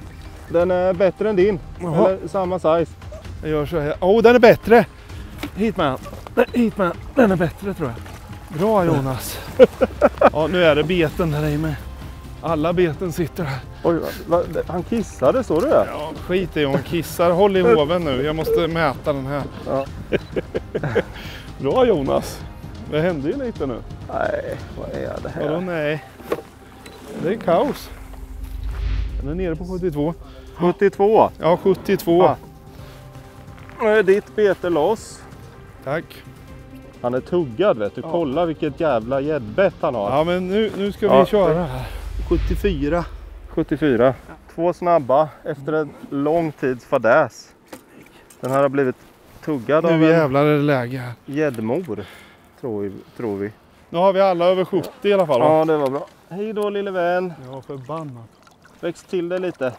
Den är bättre än din. Jaha. Eller samma size. Jag gör så här. Den är bättre. Hit med den. Den är bättre tror jag. Bra Jonas. Ja, nu är det beten där i med. Alla beten sitter här. Oj, han kissade, så du det? Ja, skit i om han kissar. Håll i hoven nu. Jag måste mäta den här. Ja. Bra Jonas. Det hände ju lite nu. Nej, vad är det här? Vadå nej? Det är kaos. Den är nere på 72. 72? Ja, 72. Ah. Nu är ditt bete loss. Tack. Han är tuggad vet du. Ja. Kolla vilket jävla gäddbett han har. Ja, men nu ska vi köra här. 74. 74. 2 snabba efter en lång tids fadäs. Den här har blivit tuggad av nu jävlar är det läge här. Gäddmor, tror vi. Nu har vi alla över 70 i alla fall. Va? Ja, det var bra. Hej då lille vän. Ja, förbannat. Växt till det lite.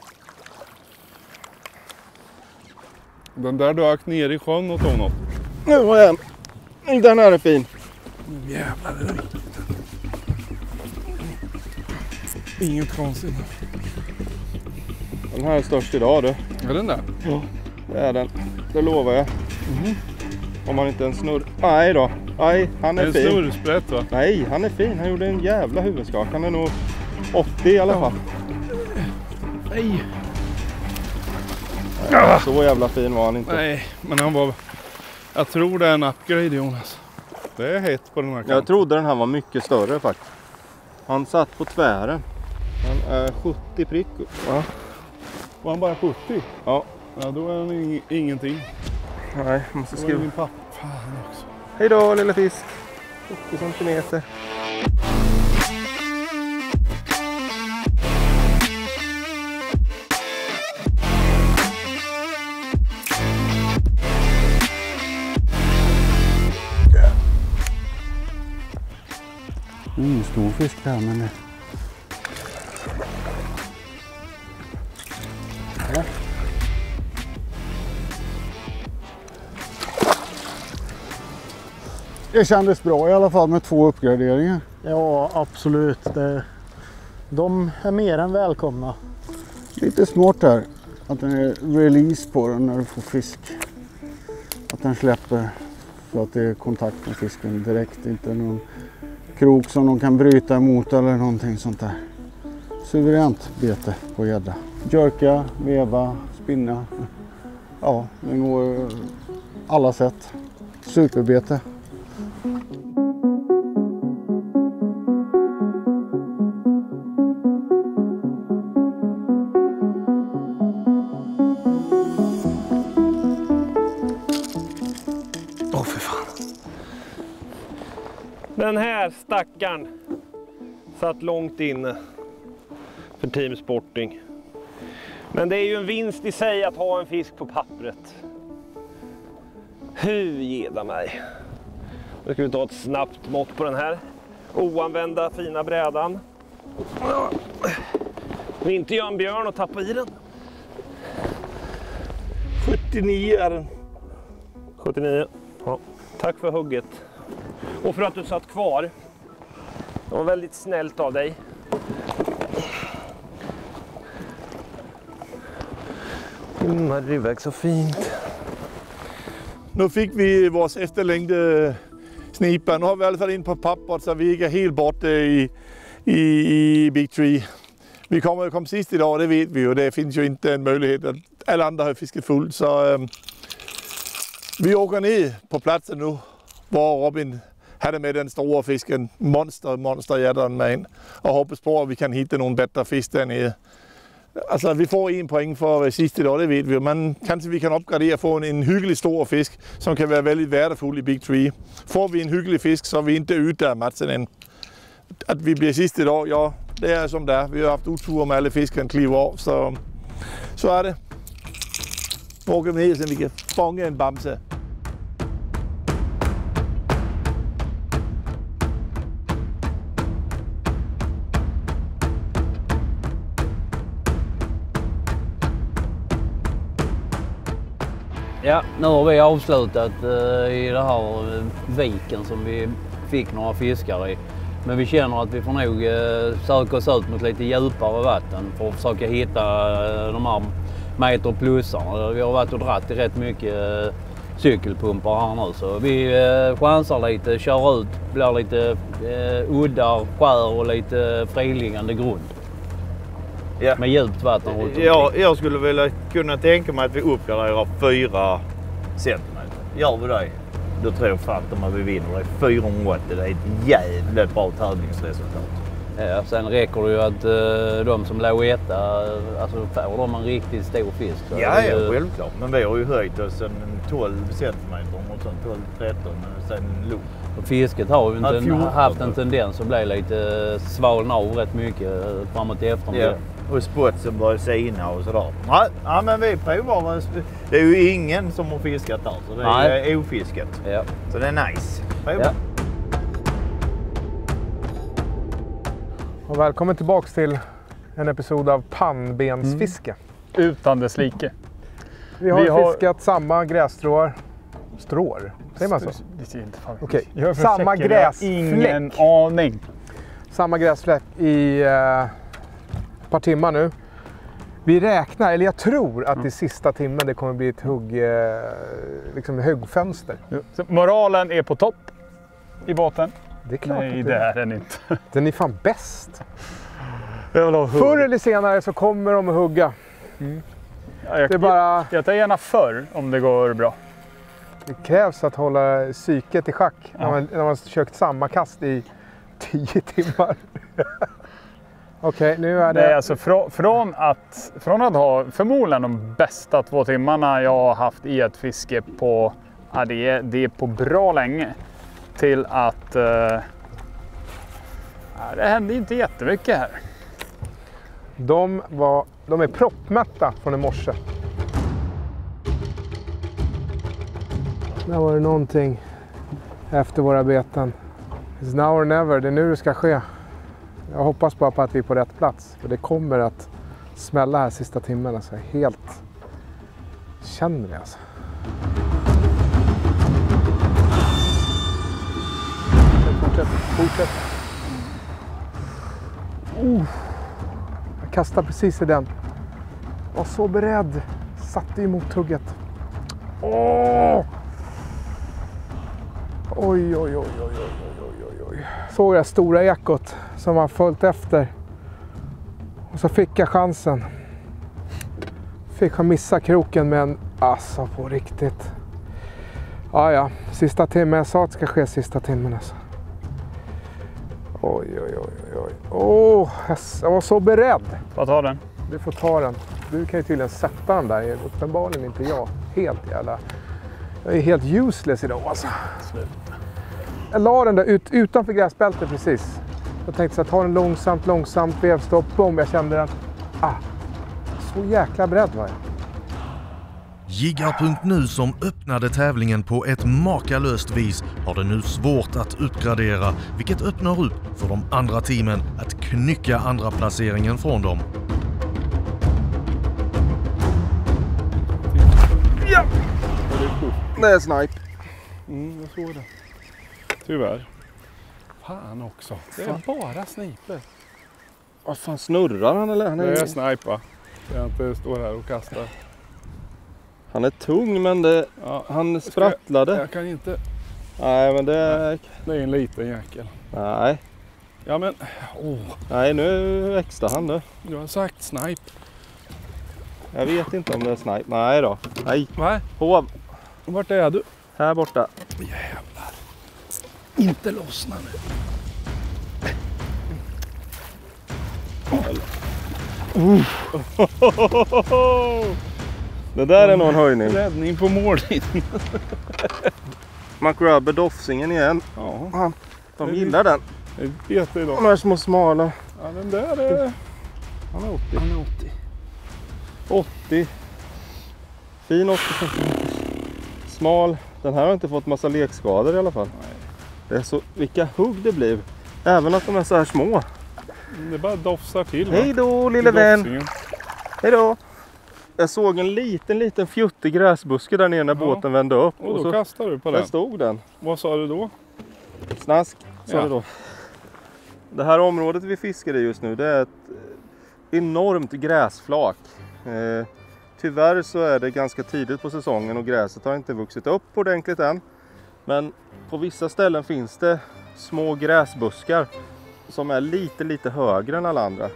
Den där dök ner i sjön och tog något. Nu har jag en. Den här är fin. Nu jävlar är det. Inget konstigt. Den här är störst idag du. Är den där? Ja, det är den. Det lovar jag. Om han inte är en snurr... Nej då. Nej, han är fin. En snurrsprätt va? Nej, han är fin. Han gjorde en jävla huvudskak. Han är nog 80 i alla fall. Nej. Så jävla fin var han inte. Nej, men han var... Jag tror det är en upgrade Jonas. Det är hett på den här kanten. Jag trodde den här var mycket större faktiskt. Han satt på tvären. Han är 70 prick. Ja. Var han bara 70? Ja. Ja, då är han ingenting. Nej, måste skriva. Min pappa. Fan också. Hej då lilla fisk. 80 centimeter. Stor fisk här men det... Ja. Det kändes bra i alla fall med 2 uppgraderingar. Ja, absolut. De är mer än välkomna. Lite smart här att den är release på den när du får fisk. Att den släpper så att det är kontakt med fisken direkt. Inte någon krok som de kan bryta emot eller någonting sånt där. Suveränt bete på gädda. Jerka, veva, spinna. Ja, det går alla sätt. Superbete. För fan. Den här stackaren satt långt inne för Team Sporting. Men det är ju en vinst i sig att ha en fisk på pappret. Hur geda mig. Nu ska vi ta ett snabbt mått på den här oanvända fina brädan. Vi inte göra en björn och tappa i den. 79 är den. 79. Ja. Tack för hugget. Och för att du satt kvar. Det var väldigt snällt av dig. Rimmar iväg så fint. Nu fick vi vores efterlängtede snipa. Nu har vi i alla fall in på pappret, så vi ikke er helt borte i Big Tree. Vi kommer kom sist idag, det vet vi ju. Det finns ju inte en möjlighet att alla andra har fisket fullt. Så vi åker ner på platsen nu, var Robin hade med den stora fisken, monsterjädern med in. Och hoppas på att vi kan hitta någon bättre fisk där nere. Altså, vi får 1 point for sidste dag, det ved vi. Men kanskje vi kan opgradere og få en hyggelig stor fisk, som kan være veldig værdefuld i Big Tree. Får vi en hyggelig fisk, så er vi ikke ude af matchen. At vi bliver sidste dag, ja, det er som det er. Vi har haft utur med alle fiskerne klive over, så er det. Bruger vi helt, så vi kan fange en bamse. Ja, nu har vi avslutat i det här viken som vi fick några fiskar i. Men vi känner att vi får nog söka oss ut mot lite djupare vatten för att försöka hitta de här meterplussarna. Vi har varit och dratt i rätt mycket cykelpumpar här nu, så vi chansar lite, kör ut, blir lite uddar, skär och lite friliggande grund. Ja. Med djupt vatten runt omkring. Ja, jag skulle vilja kunna tänka mig att vi uppgraderar 4 centimeter. Gör vi det, då tror jag fattar att vi vinner. Det är 480, det är ett jävligt bra tävlingsresultat. Ja, sen räcker det ju att de som låg etta, alltså får de en riktigt stor fisk. Så ja, självklart. Men vi har ju höjt oss en 12 centimeter och sånt 12-13 sen lugnt. Och fisket har ju inte haft en tendens att bli lite svalna av rätt mycket framåt i eftermiddag. Ja. Och spotsen börjar sina och sådär. Ja, men vi provar. Det är ju ingen som har fiskat där, så det är ofiskat. Ja. Så det är nice. Ja. Och välkommen tillbaks till en episod av pannbensfiske. Utan dess like. Vi har fiskat samma grässtråar. Strår? Säger man så? Det är inte fan. Okej. Samma gräsfläck. Ingen aning. Samma gräsfläck i ett par timmar nu. Vi räknar, eller jag tror att i sista timmen det kommer bli ett huggfönster. Så moralen är på topp i båten? Det är klart. Nej, det är den inte. Den är fan bäst. Förr eller senare så kommer de att hugga. Ja, jag tar gärna förr om det går bra. Det krävs att hålla psyket i schack när man försökt samma kast i 10 timmar. Okej, nu är det... Nej, alltså från att ha förmodligen de bästa 2 timmarna jag har haft i ett fiske på, det är på bra länge, till att det hände inte jättemycket här. De är proppmätta från i morse. Där var det någonting efter våra beten. It's now or never, det är nu det ska ske. Jag hoppas bara på att vi är på rätt plats. För det kommer att smälla här sista timmen. Alltså, helt känner det alltså. Fortsätt. Jag kastade precis i den. Var så beredd. Satte emot hugget. Oj. Såg jag stora ekot som har följt efter. Och så fick jag chansen. Fick jag missa kroken med en på riktigt. Ja, sista timmen. Jag sa att det ska ske sista timmen alltså. Oj. Jag var så beredd. Får ta den? Du får ta den. Du kan ju tydligen sätta den där. Uppenbarligen inte jag. Jag är helt useless idag alltså. Sluta. Jag la den där utanför gräsbältet precis. Jag tänkte så att ta den långsamt, vevstopp, bom, jag kände den. Så jäkla beredd var jag. Jiggar.nu som öppnade tävlingen på ett makalöst vis har det nu svårt att uppgradera, vilket öppnar upp för de andra teamen att knycka andra placeringen från dem. Ja! Det är snipe. Jag såg det. Tyvärr. Fan också. Det är bara sniper. Vad fan, snurrar han eller? Det är snipe, va? Jag inte står här och kastar. Han är tung, men han sprattlade. Jag kan inte. Nej, men det är en liten jäkel. Nej. Ja, men... Nej, nu växte han nu. Du har sagt snipe. Jag vet inte om det är snipe. Nej då. Nej. Hov. Vart är du? Här borta. Jävlar. Inte lossna nu. Det där är nog en höjning. Räddning på mållinjen. McRubber Dofsingen igen. Ja. De gillar den. Det vet idag. De här små smala. Ja, den där är... Han är 80. 80. Fin 80 cm. Smal. Den här har inte fått massa lekskador i alla fall. Nej. Det är så, vilka hugg det blir. Även att de är så här små. Det bara dofsar till. Hej då lille vän. Hej då. Jag såg en liten fjuttig gräsbuske där nere när båten vände upp. Och då kastade du på den. Där stod den. Vad sa du då? Snask, sa det då. Det här området vi fiskar i just nu, det är ett enormt gräsflak. Tyvärr så är det ganska tidigt på säsongen och gräset har inte vuxit upp ordentligt än. Men på vissa ställen finns det små gräsbuskar som är lite högre än alla andra.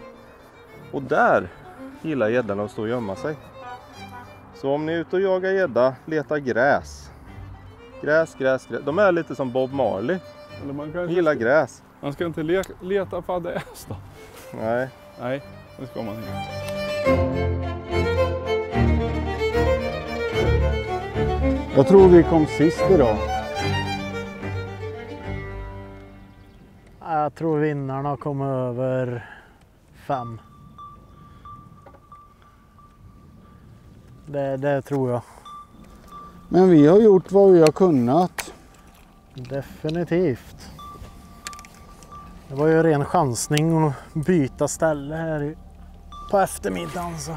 Och där gillar gäddan att stå och gömma sig. Så om ni är ute och jagar gädda, leta gräs. Gräs. De är lite som Bob Marley. Eller man kanske gillar gräs. Man ska inte leta fadäs då. Nej. Nej, det ska man inte. Jag tror vi kom sist idag. Jag tror vinnarna kommer över 5. Det tror jag. Men vi har gjort vad vi har kunnat. Definitivt. Det var ju ren chansning att byta ställe här på eftermiddagen. Så.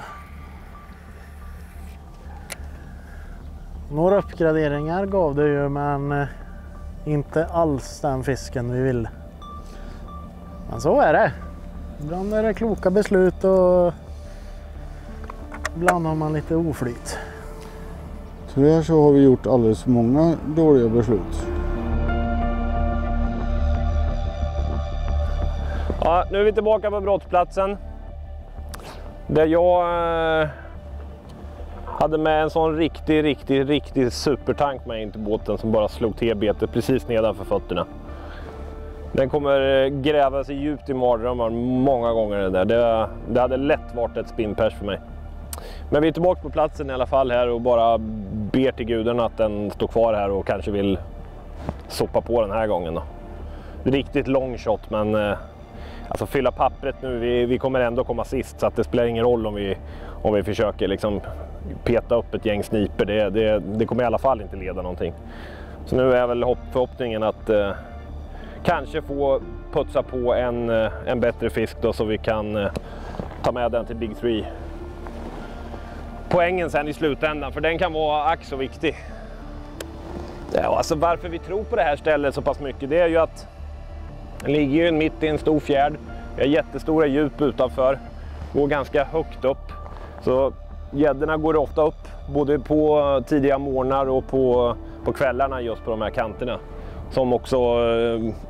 Några uppgraderingar gav det ju, men inte alls den fisken vi ville. Men så är det. Ibland är det kloka beslut och ibland har man lite oflyt. Tyvärr så har vi gjort alldeles för många dåliga beslut. Ja, nu är vi tillbaka på brottsplatsen. Där jag hade med en sån riktig supertank med in till båten som bara slog till betet precis nedanför fötterna. Den kommer gräva sig djupt i mardrömmar många gånger det där. Det hade lätt varit ett spinnpers för mig. Men vi är tillbaka på platsen i alla fall här och bara ber till gudarna att den står kvar här och kanske vill soppa på den här gången då. Riktigt lång shot, men alltså fylla pappret nu, vi kommer ändå komma sist, så att det spelar ingen roll om vi försöker liksom peta upp ett gäng sniper. Det kommer i alla fall inte leda någonting. Så nu är väl förhoppningen att kanske få putsa på en bättre fisk då, så vi kan ta med den till Big 3. Poängen sen i slutändan, för den kan vara ack så viktig. Ja, alltså varför vi tror på det här stället så pass mycket, det är ju att den ligger ju mitt i en stor fjärd. Vi har jättestora djup utanför, går ganska högt upp. Så gäddorna går ofta upp, både på tidiga morgnar och på kvällarna just på de här kanterna. Som också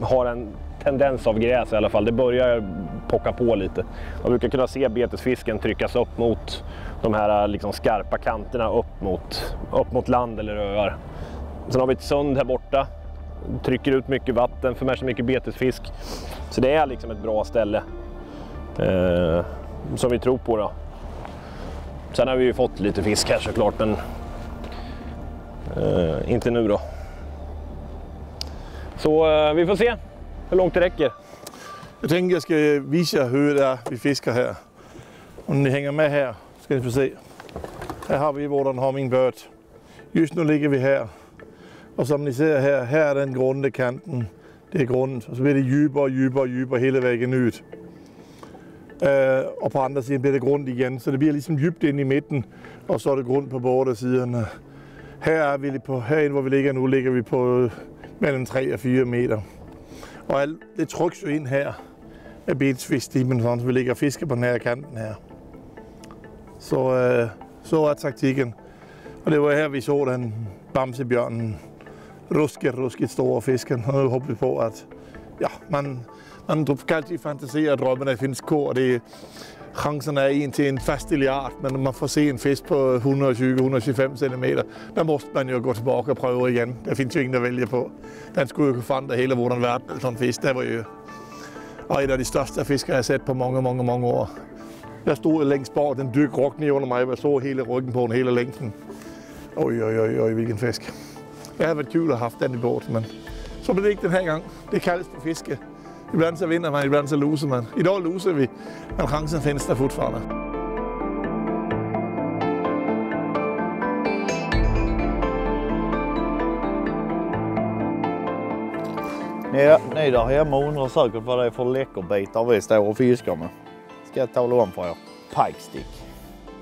har en tendens av gräs i alla fall. Det börjar pocka på lite. Man brukar kunna se betesfisken tryckas upp mot de här liksom skarpa kanterna upp mot land eller öar. Sen har vi ett sund här borta. Trycker ut mycket vatten, för med så mycket betesfisk. Så det är liksom ett bra ställe som vi tror på då. Sen har vi ju fått lite fisk här såklart, men inte nu då. Så vi får se hur långt det räcker. Jag tänker jag ska visa hur det är vi fiskar här. Om ni hänger med här ska ni få se. Här har vi våran hummingbird. Just nu ligger vi här. Och som ni ser här är den grunde kanten. Det är grunden. Och så blir det djupare hela vägen ut. Och på andra sidan blir det grund igen. Så det blir liksom djupt in i mitten. Och så är det grund på båda sidorna. Här hvor vi ligger nu, ligger vi på mellan 3 och 4 meter. Och det trycks ju in här med betesfiskstimen, så vi ligger och fiskar på den här kanten här. Så är taktiken. Och det var här vi såg den bamsebjörnen. Ruskigt stora fisken. Och nu hoppas vi på att man kan alltid fantisera och drömma när det finns kor. Chansen är 1 till en fastiljard, men om man får se en fisk på 120-125 cm, då måste man ju gå tillbaka och pröva igen. Det finns ju ingen att välja på. Den skulle ju fanda hela vår värld, sån fisk. Det var ju en av de största fiskar jag sett på många år. Jag stod längst bak, den dök rakt ner under mig. Jag såg hela ryggen på den, hela längden. Oj, vilken fisk. Det hade varit kul att ha haft den i båten, men så blev det inte den här gången. Det kallas på fiske. Ibland så vinner man, ibland så losar man. Idag losar vi, men chansen finns där fortfarande. Ni där hemma undrar säkert vad det är för läckerbitar vi står och fiskar med. Ska jag tala om för er. Pikestick.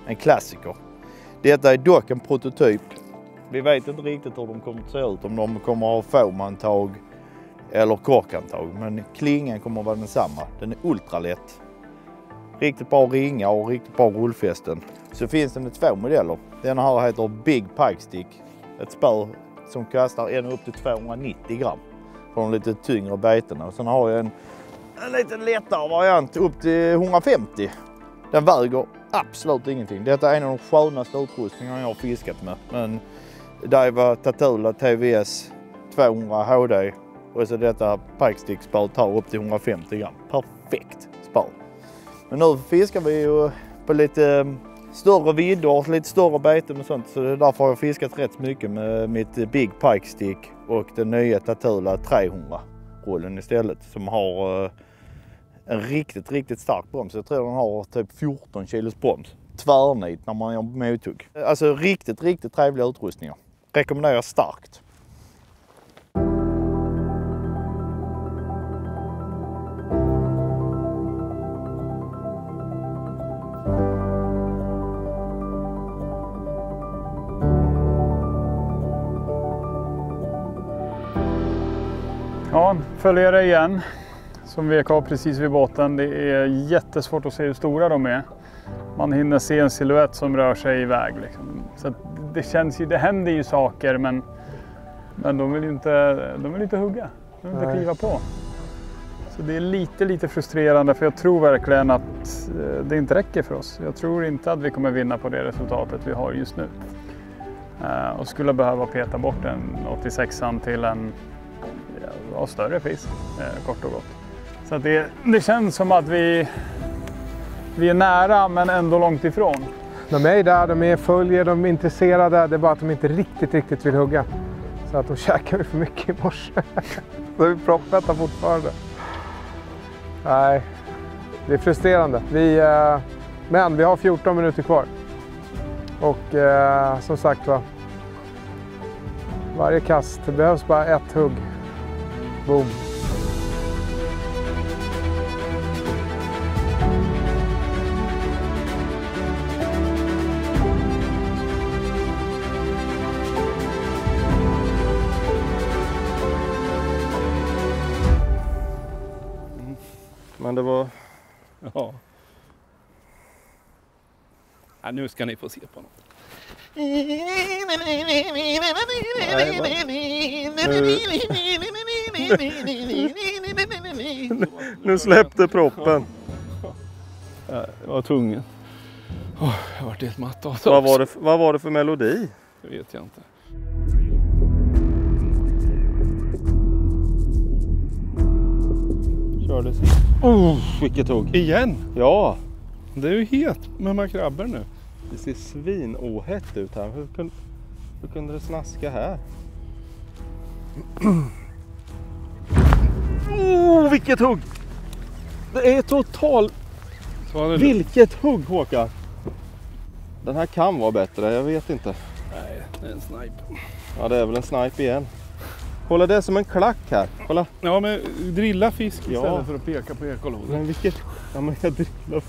En klassiker. Detta är dock en prototyp. Vi vet inte riktigt hur de kommer att se ut. Om de kommer att ha foamantag eller korkantag. Men klingen kommer att vara densamma. Den är ultralätt. Riktigt bra ringar och riktigt bra rullfästen. Så finns det 2 modeller. Den här heter Big Pikestick. Ett spö som kastar ända upp till 290 gram. För de lite tyngre beten. Och sen har jag en lite lättare variant upp till 150. Den väger absolut ingenting. Detta är en av de skönaste utrustningarna jag har fiskat med. Men där var Tatula TVS 200 HD. Och så detta Pikestick-spö tar upp till 150 gram. Perfekt spö. Men nu fiskar vi ju på lite större vidder, lite större beten och sånt. Så därför har jag fiskat rätt mycket med mitt Big Pikestick och den nya Tatula 300-rullen istället. Som har en riktigt stark broms. Jag tror den har typ 14 kilos broms. Tvärnit när man gör mothugg. Alltså riktigt trevliga utrustningar. Rekommenderar starkt. Ja, följer det igen. Som vek av precis vid båten. Det är jättesvårt att se hur stora de är. Man hinner se en silhuett som rör sig iväg. Liksom. Så det känns ju, det händer ju saker, men de vill inte hugga. De vill inte kliva på. Så det är lite frustrerande, för jag tror verkligen att det inte räcker för oss. Jag tror inte att vi kommer vinna på det resultatet vi har just nu. Och skulle behöva peta bort en 86an till en större fisk, kort och gott. Så att det känns som att vi är nära, men ändå långt ifrån. De är där, de är följer, de är intresserade. Det är bara att de inte riktigt vill hugga. Så att de käkar vi för mycket i morse. Då är vi proppmätta fortfarande. Nej, det är frustrerande. Men vi har 14 minuter kvar. Och som sagt va, varje kast, det behövs bara ett hugg. Boom. Men det var... Ja. Ja, nu ska ni få se på något. Nu släppte proppen. Jag var tvungen. Jag har varit helt matt av. Vad var det för melodi? Det vet jag inte. Kördes. Vilket hugg. Igen? Ja. Det är ju het med de här krabbor nu. Det ser svinohett ut här. Hur kunde det snaska här? Vilket hugg! Det är total... Vilket hugg, Håkan! Den här kan vara bättre, jag vet inte. Nej, det är en snipe. Ja, det är väl en snipe igen. Kolla, det är som en klack här. Kolla. Ja, men drilla fisk istället för att peka på ekolådan. Men vilket... Ja, men jag drillar.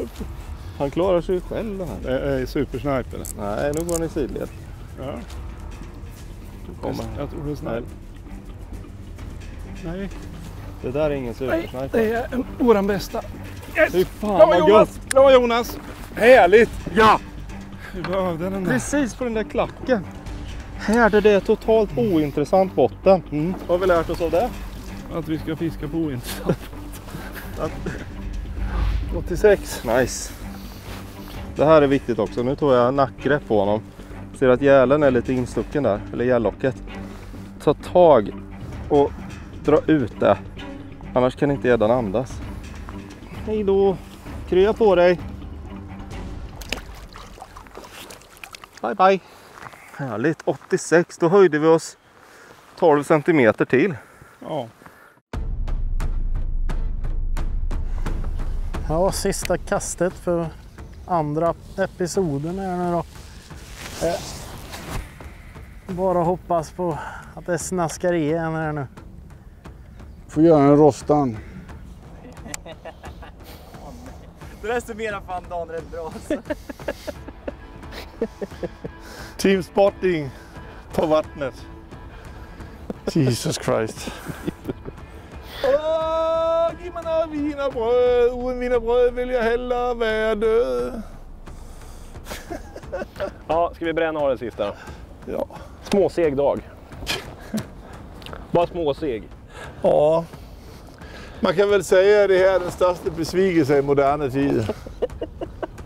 Han klarar sig själv det här. Det är supersnipe eller? Nej, nu går han i sidled. Ja. Jag tror det är snipe. Nej. Det där är ingen supersnipe. Nej, det är våran bästa. Yes! Fy fan vad gött! Bra Jonas! Härligt! Ja! Den precis på den där klacken. Här är det totalt ointressant botten. Vad har vi lärt oss av det? Att vi ska fiska på ointressant. 86. Nice. Det här är viktigt också. Nu tog jag nackgrepp på honom. Ser att gälen är lite instucken där. Eller gällocket. Ta tag och dra ut det. Annars kan inte gäddan andas. Hej då. Krya på dig. Bye bye. Härligt, 86. Då höjde vi oss 12 centimeter till. Ja. Ja, sista kastet för andra episoden är nu då. Bara hoppas på att det snaskar igen här nu. Får göra en rostan. Det resumerar fan dagen rätt bra. Team Spotting på vattnet. Jesus Christ. Giv mig några wienerbröd. Uden wienerbröd vill jag hellre vara död. Ja, ska vi bränna av det sista då? Ja. Småseg dag. Bara småseg. Ja. Man kan väl säga att det här är den största besvikelsen i moderna tider.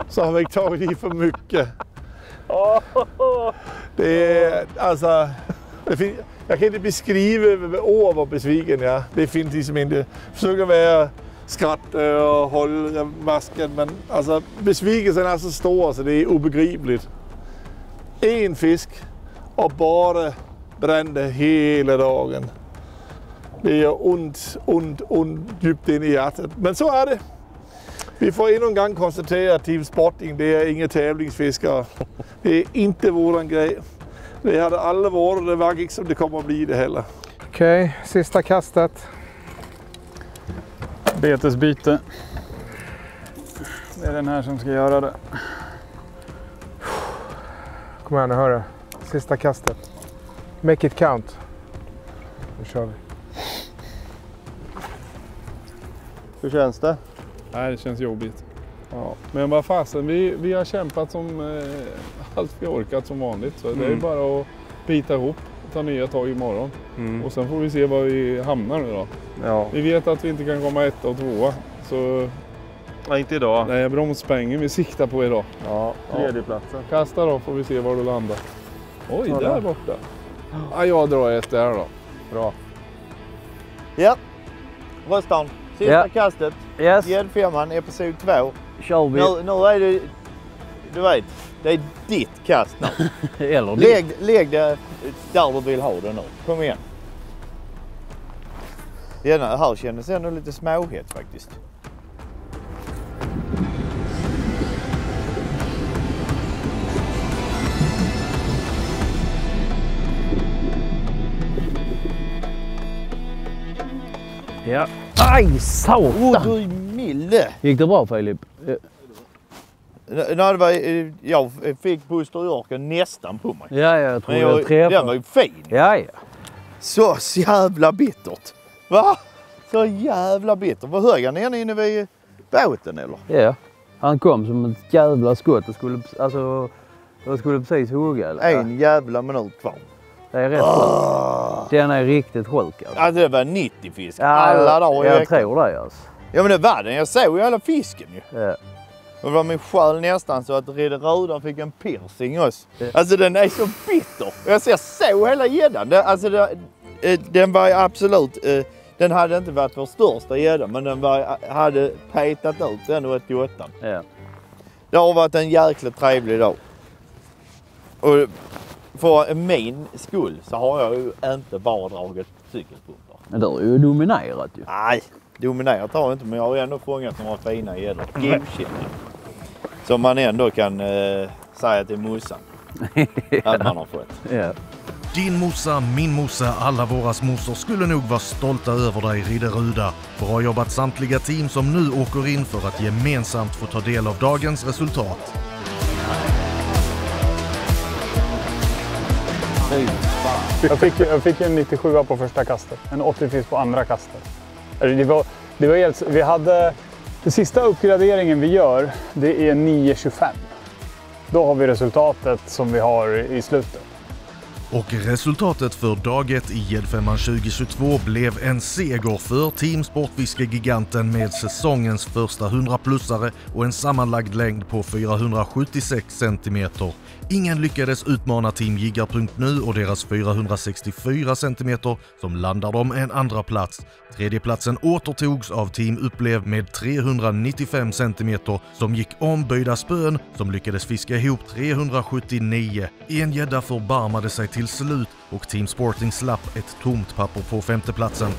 Så har vi inte tagit i för mycket. Det är alltså... jag kan inte beskriva med ord vad besviken jag är. Det finns liksom inte. Försöker vara skratta och hålla masken, men alltså besvikelsen är så stor så det är obegripligt. En fisk och bara brände hela dagen. Det gör ont djupt in i hjärtat. Men så är det. Vi får ännu en gång konstatera att Team Spotting, det är inga tävlingsfiskare. Det är inte våran grej. Det hade alla varit, det var inte som det kommer att bli det heller. Okej, sista kastet. Betesbyte. Det är den här som ska göra det. Kom igen nu, hörru. Sista kastet. Make it count. Nu kör vi. Hur känns det? Nej, det känns jobbigt. Ja. Men vad fasen, vi har kämpat som allt vi orkat som vanligt. Så det är bara att bita ihop och ta nya tag imorgon. Och sen får vi se var vi hamnar nu då. Ja. Vi vet att vi inte kan komma 1 och 2. Så... Nej, inte idag. Nej, bromsspängen vi siktar på idag. Ja, tredjeplatsen. Kasta då får vi se var du landar. Oj, där borta. Ja, jag drar ett där då. Bra. Ja, Röstan. Sista kastet. Yes. Gäddfemman, episod 2. Kör vi. Nu är det, du vet, det är ditt kast nu. Eller lägg det där du vill ha det nu. Kom igen. Den här kändes ändå lite småhet faktiskt. Ja. Aj, satan! Du är milde. Gick det bra, Filip? Nej, det var, jag fick Buster Yorken nästan på mig. Ja, jag tror jag träffade. Den var ju fin. Ja. Så jävla bittert. Va? Så jävla bittert. Var hög han inne vid båten eller? Ja. Han kom som ett jävla skott och skulle, jag skulle precis hugga. Eller? En jävla minut kvar. Det är rätt sjuk. Den är riktigt sjuk alltså. Alltså det var 90 fisk. Ja, alla dagar i jag veckan. tror det alltså. Ja men det var den. Jag såg ju alla fisken ju. Ja. Och det var min själ nästan så att Rede Röda fick en piercing också. Alltså den är så bitter. Jag såg hela gäddan. Alltså den var absolut... den hade inte varit vår största gädda men den hade petat ut den 88. Ja. Det har varit en jäkligt trevlig dag. Och för min skull så har jag ju inte bara dragit cykelpumpar. Men det är ju dominerat ju. Nej, dominerat har jag inte men jag har ändå fångat några fina gäddor. Godkända. Som man ändå kan säga till morsan att man har fått. Ja. Din morsa, min morsa, alla våras morsor skulle nog vara stolta över dig, Ridderuda. Bra jobbat samtliga team som nu åker in för att gemensamt få ta del av dagens resultat. Jag fick en 97 på första kastet, en 80 fisk på andra kastet. Vi hade, den sista uppgraderingen vi gör, det är 9,25. Då har vi resultatet som vi har i slutet. Och resultatet för dag 1 i Gäddfemman 2022 blev en seger för Team Sportfiske-giganten med säsongens första 100-plussare och en sammanlagd längd på 476 cm. Ingen lyckades utmana Team Jiggar.nu och deras 464 cm som landar dem en andra plats. Tredjeplatsen återtogs av Team Upplev med 395 cm som gick om Böjda spön som lyckades fiska ihop 379. En gädda förbarmade sig till slut och Team Sporting slapp ett tomt papper på femteplatsen.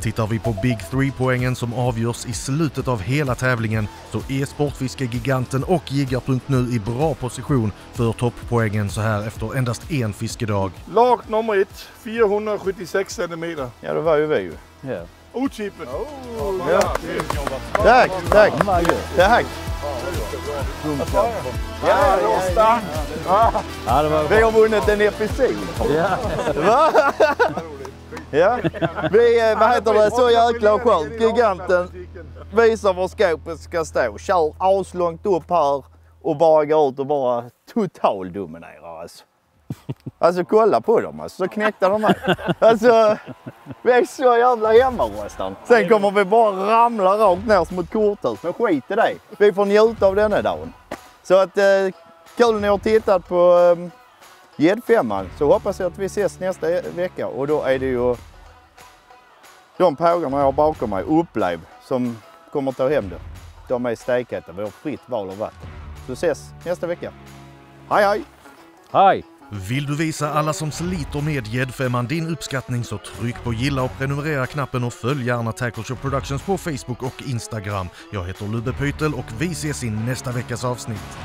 Tittar vi på Big 3-poängen som avgörs i slutet av hela tävlingen så är Sportfiske-giganten och Jiggar.nu i bra position för topppoängen så här efter endast en fiskedag. Lag nummer 1, 476 cm. Ja, det var ju vi ju. Ja. Otippet. Ja. Tack, tack. Tack. Vi har vunnit en episod. Va? Ja, vad heter det, så jäkla skönt. Giganten visar var skåpet ska stå. Kör aslångt upp här och bara går ut och bara total dominerar alltså. Alltså kolla på dem alltså, så knäckte de mig. Alltså, vi är så jävla hemmaröstan. Sen kommer vi bara ramla rakt ner som ett korthus, men skit i det. Vi får njuta av denna dagen. Så att kul ni har tittat på Gäddfemman, så hoppas jag att vi ses nästa vecka och då är det ju de pågarna jag har bakom mig, Upplev, som kommer ta hem det. De är stekheta, vi har fritt val av vatten. Så ses nästa vecka. Hej hej! Hej! Vill du visa alla som sliter med Gäddfemman din uppskattning så tryck på gilla och prenumerera-knappen och följ gärna Tackle Shop Productions på Facebook och Instagram. Jag heter Lubbe Pytel och vi ses i nästa veckas avsnitt.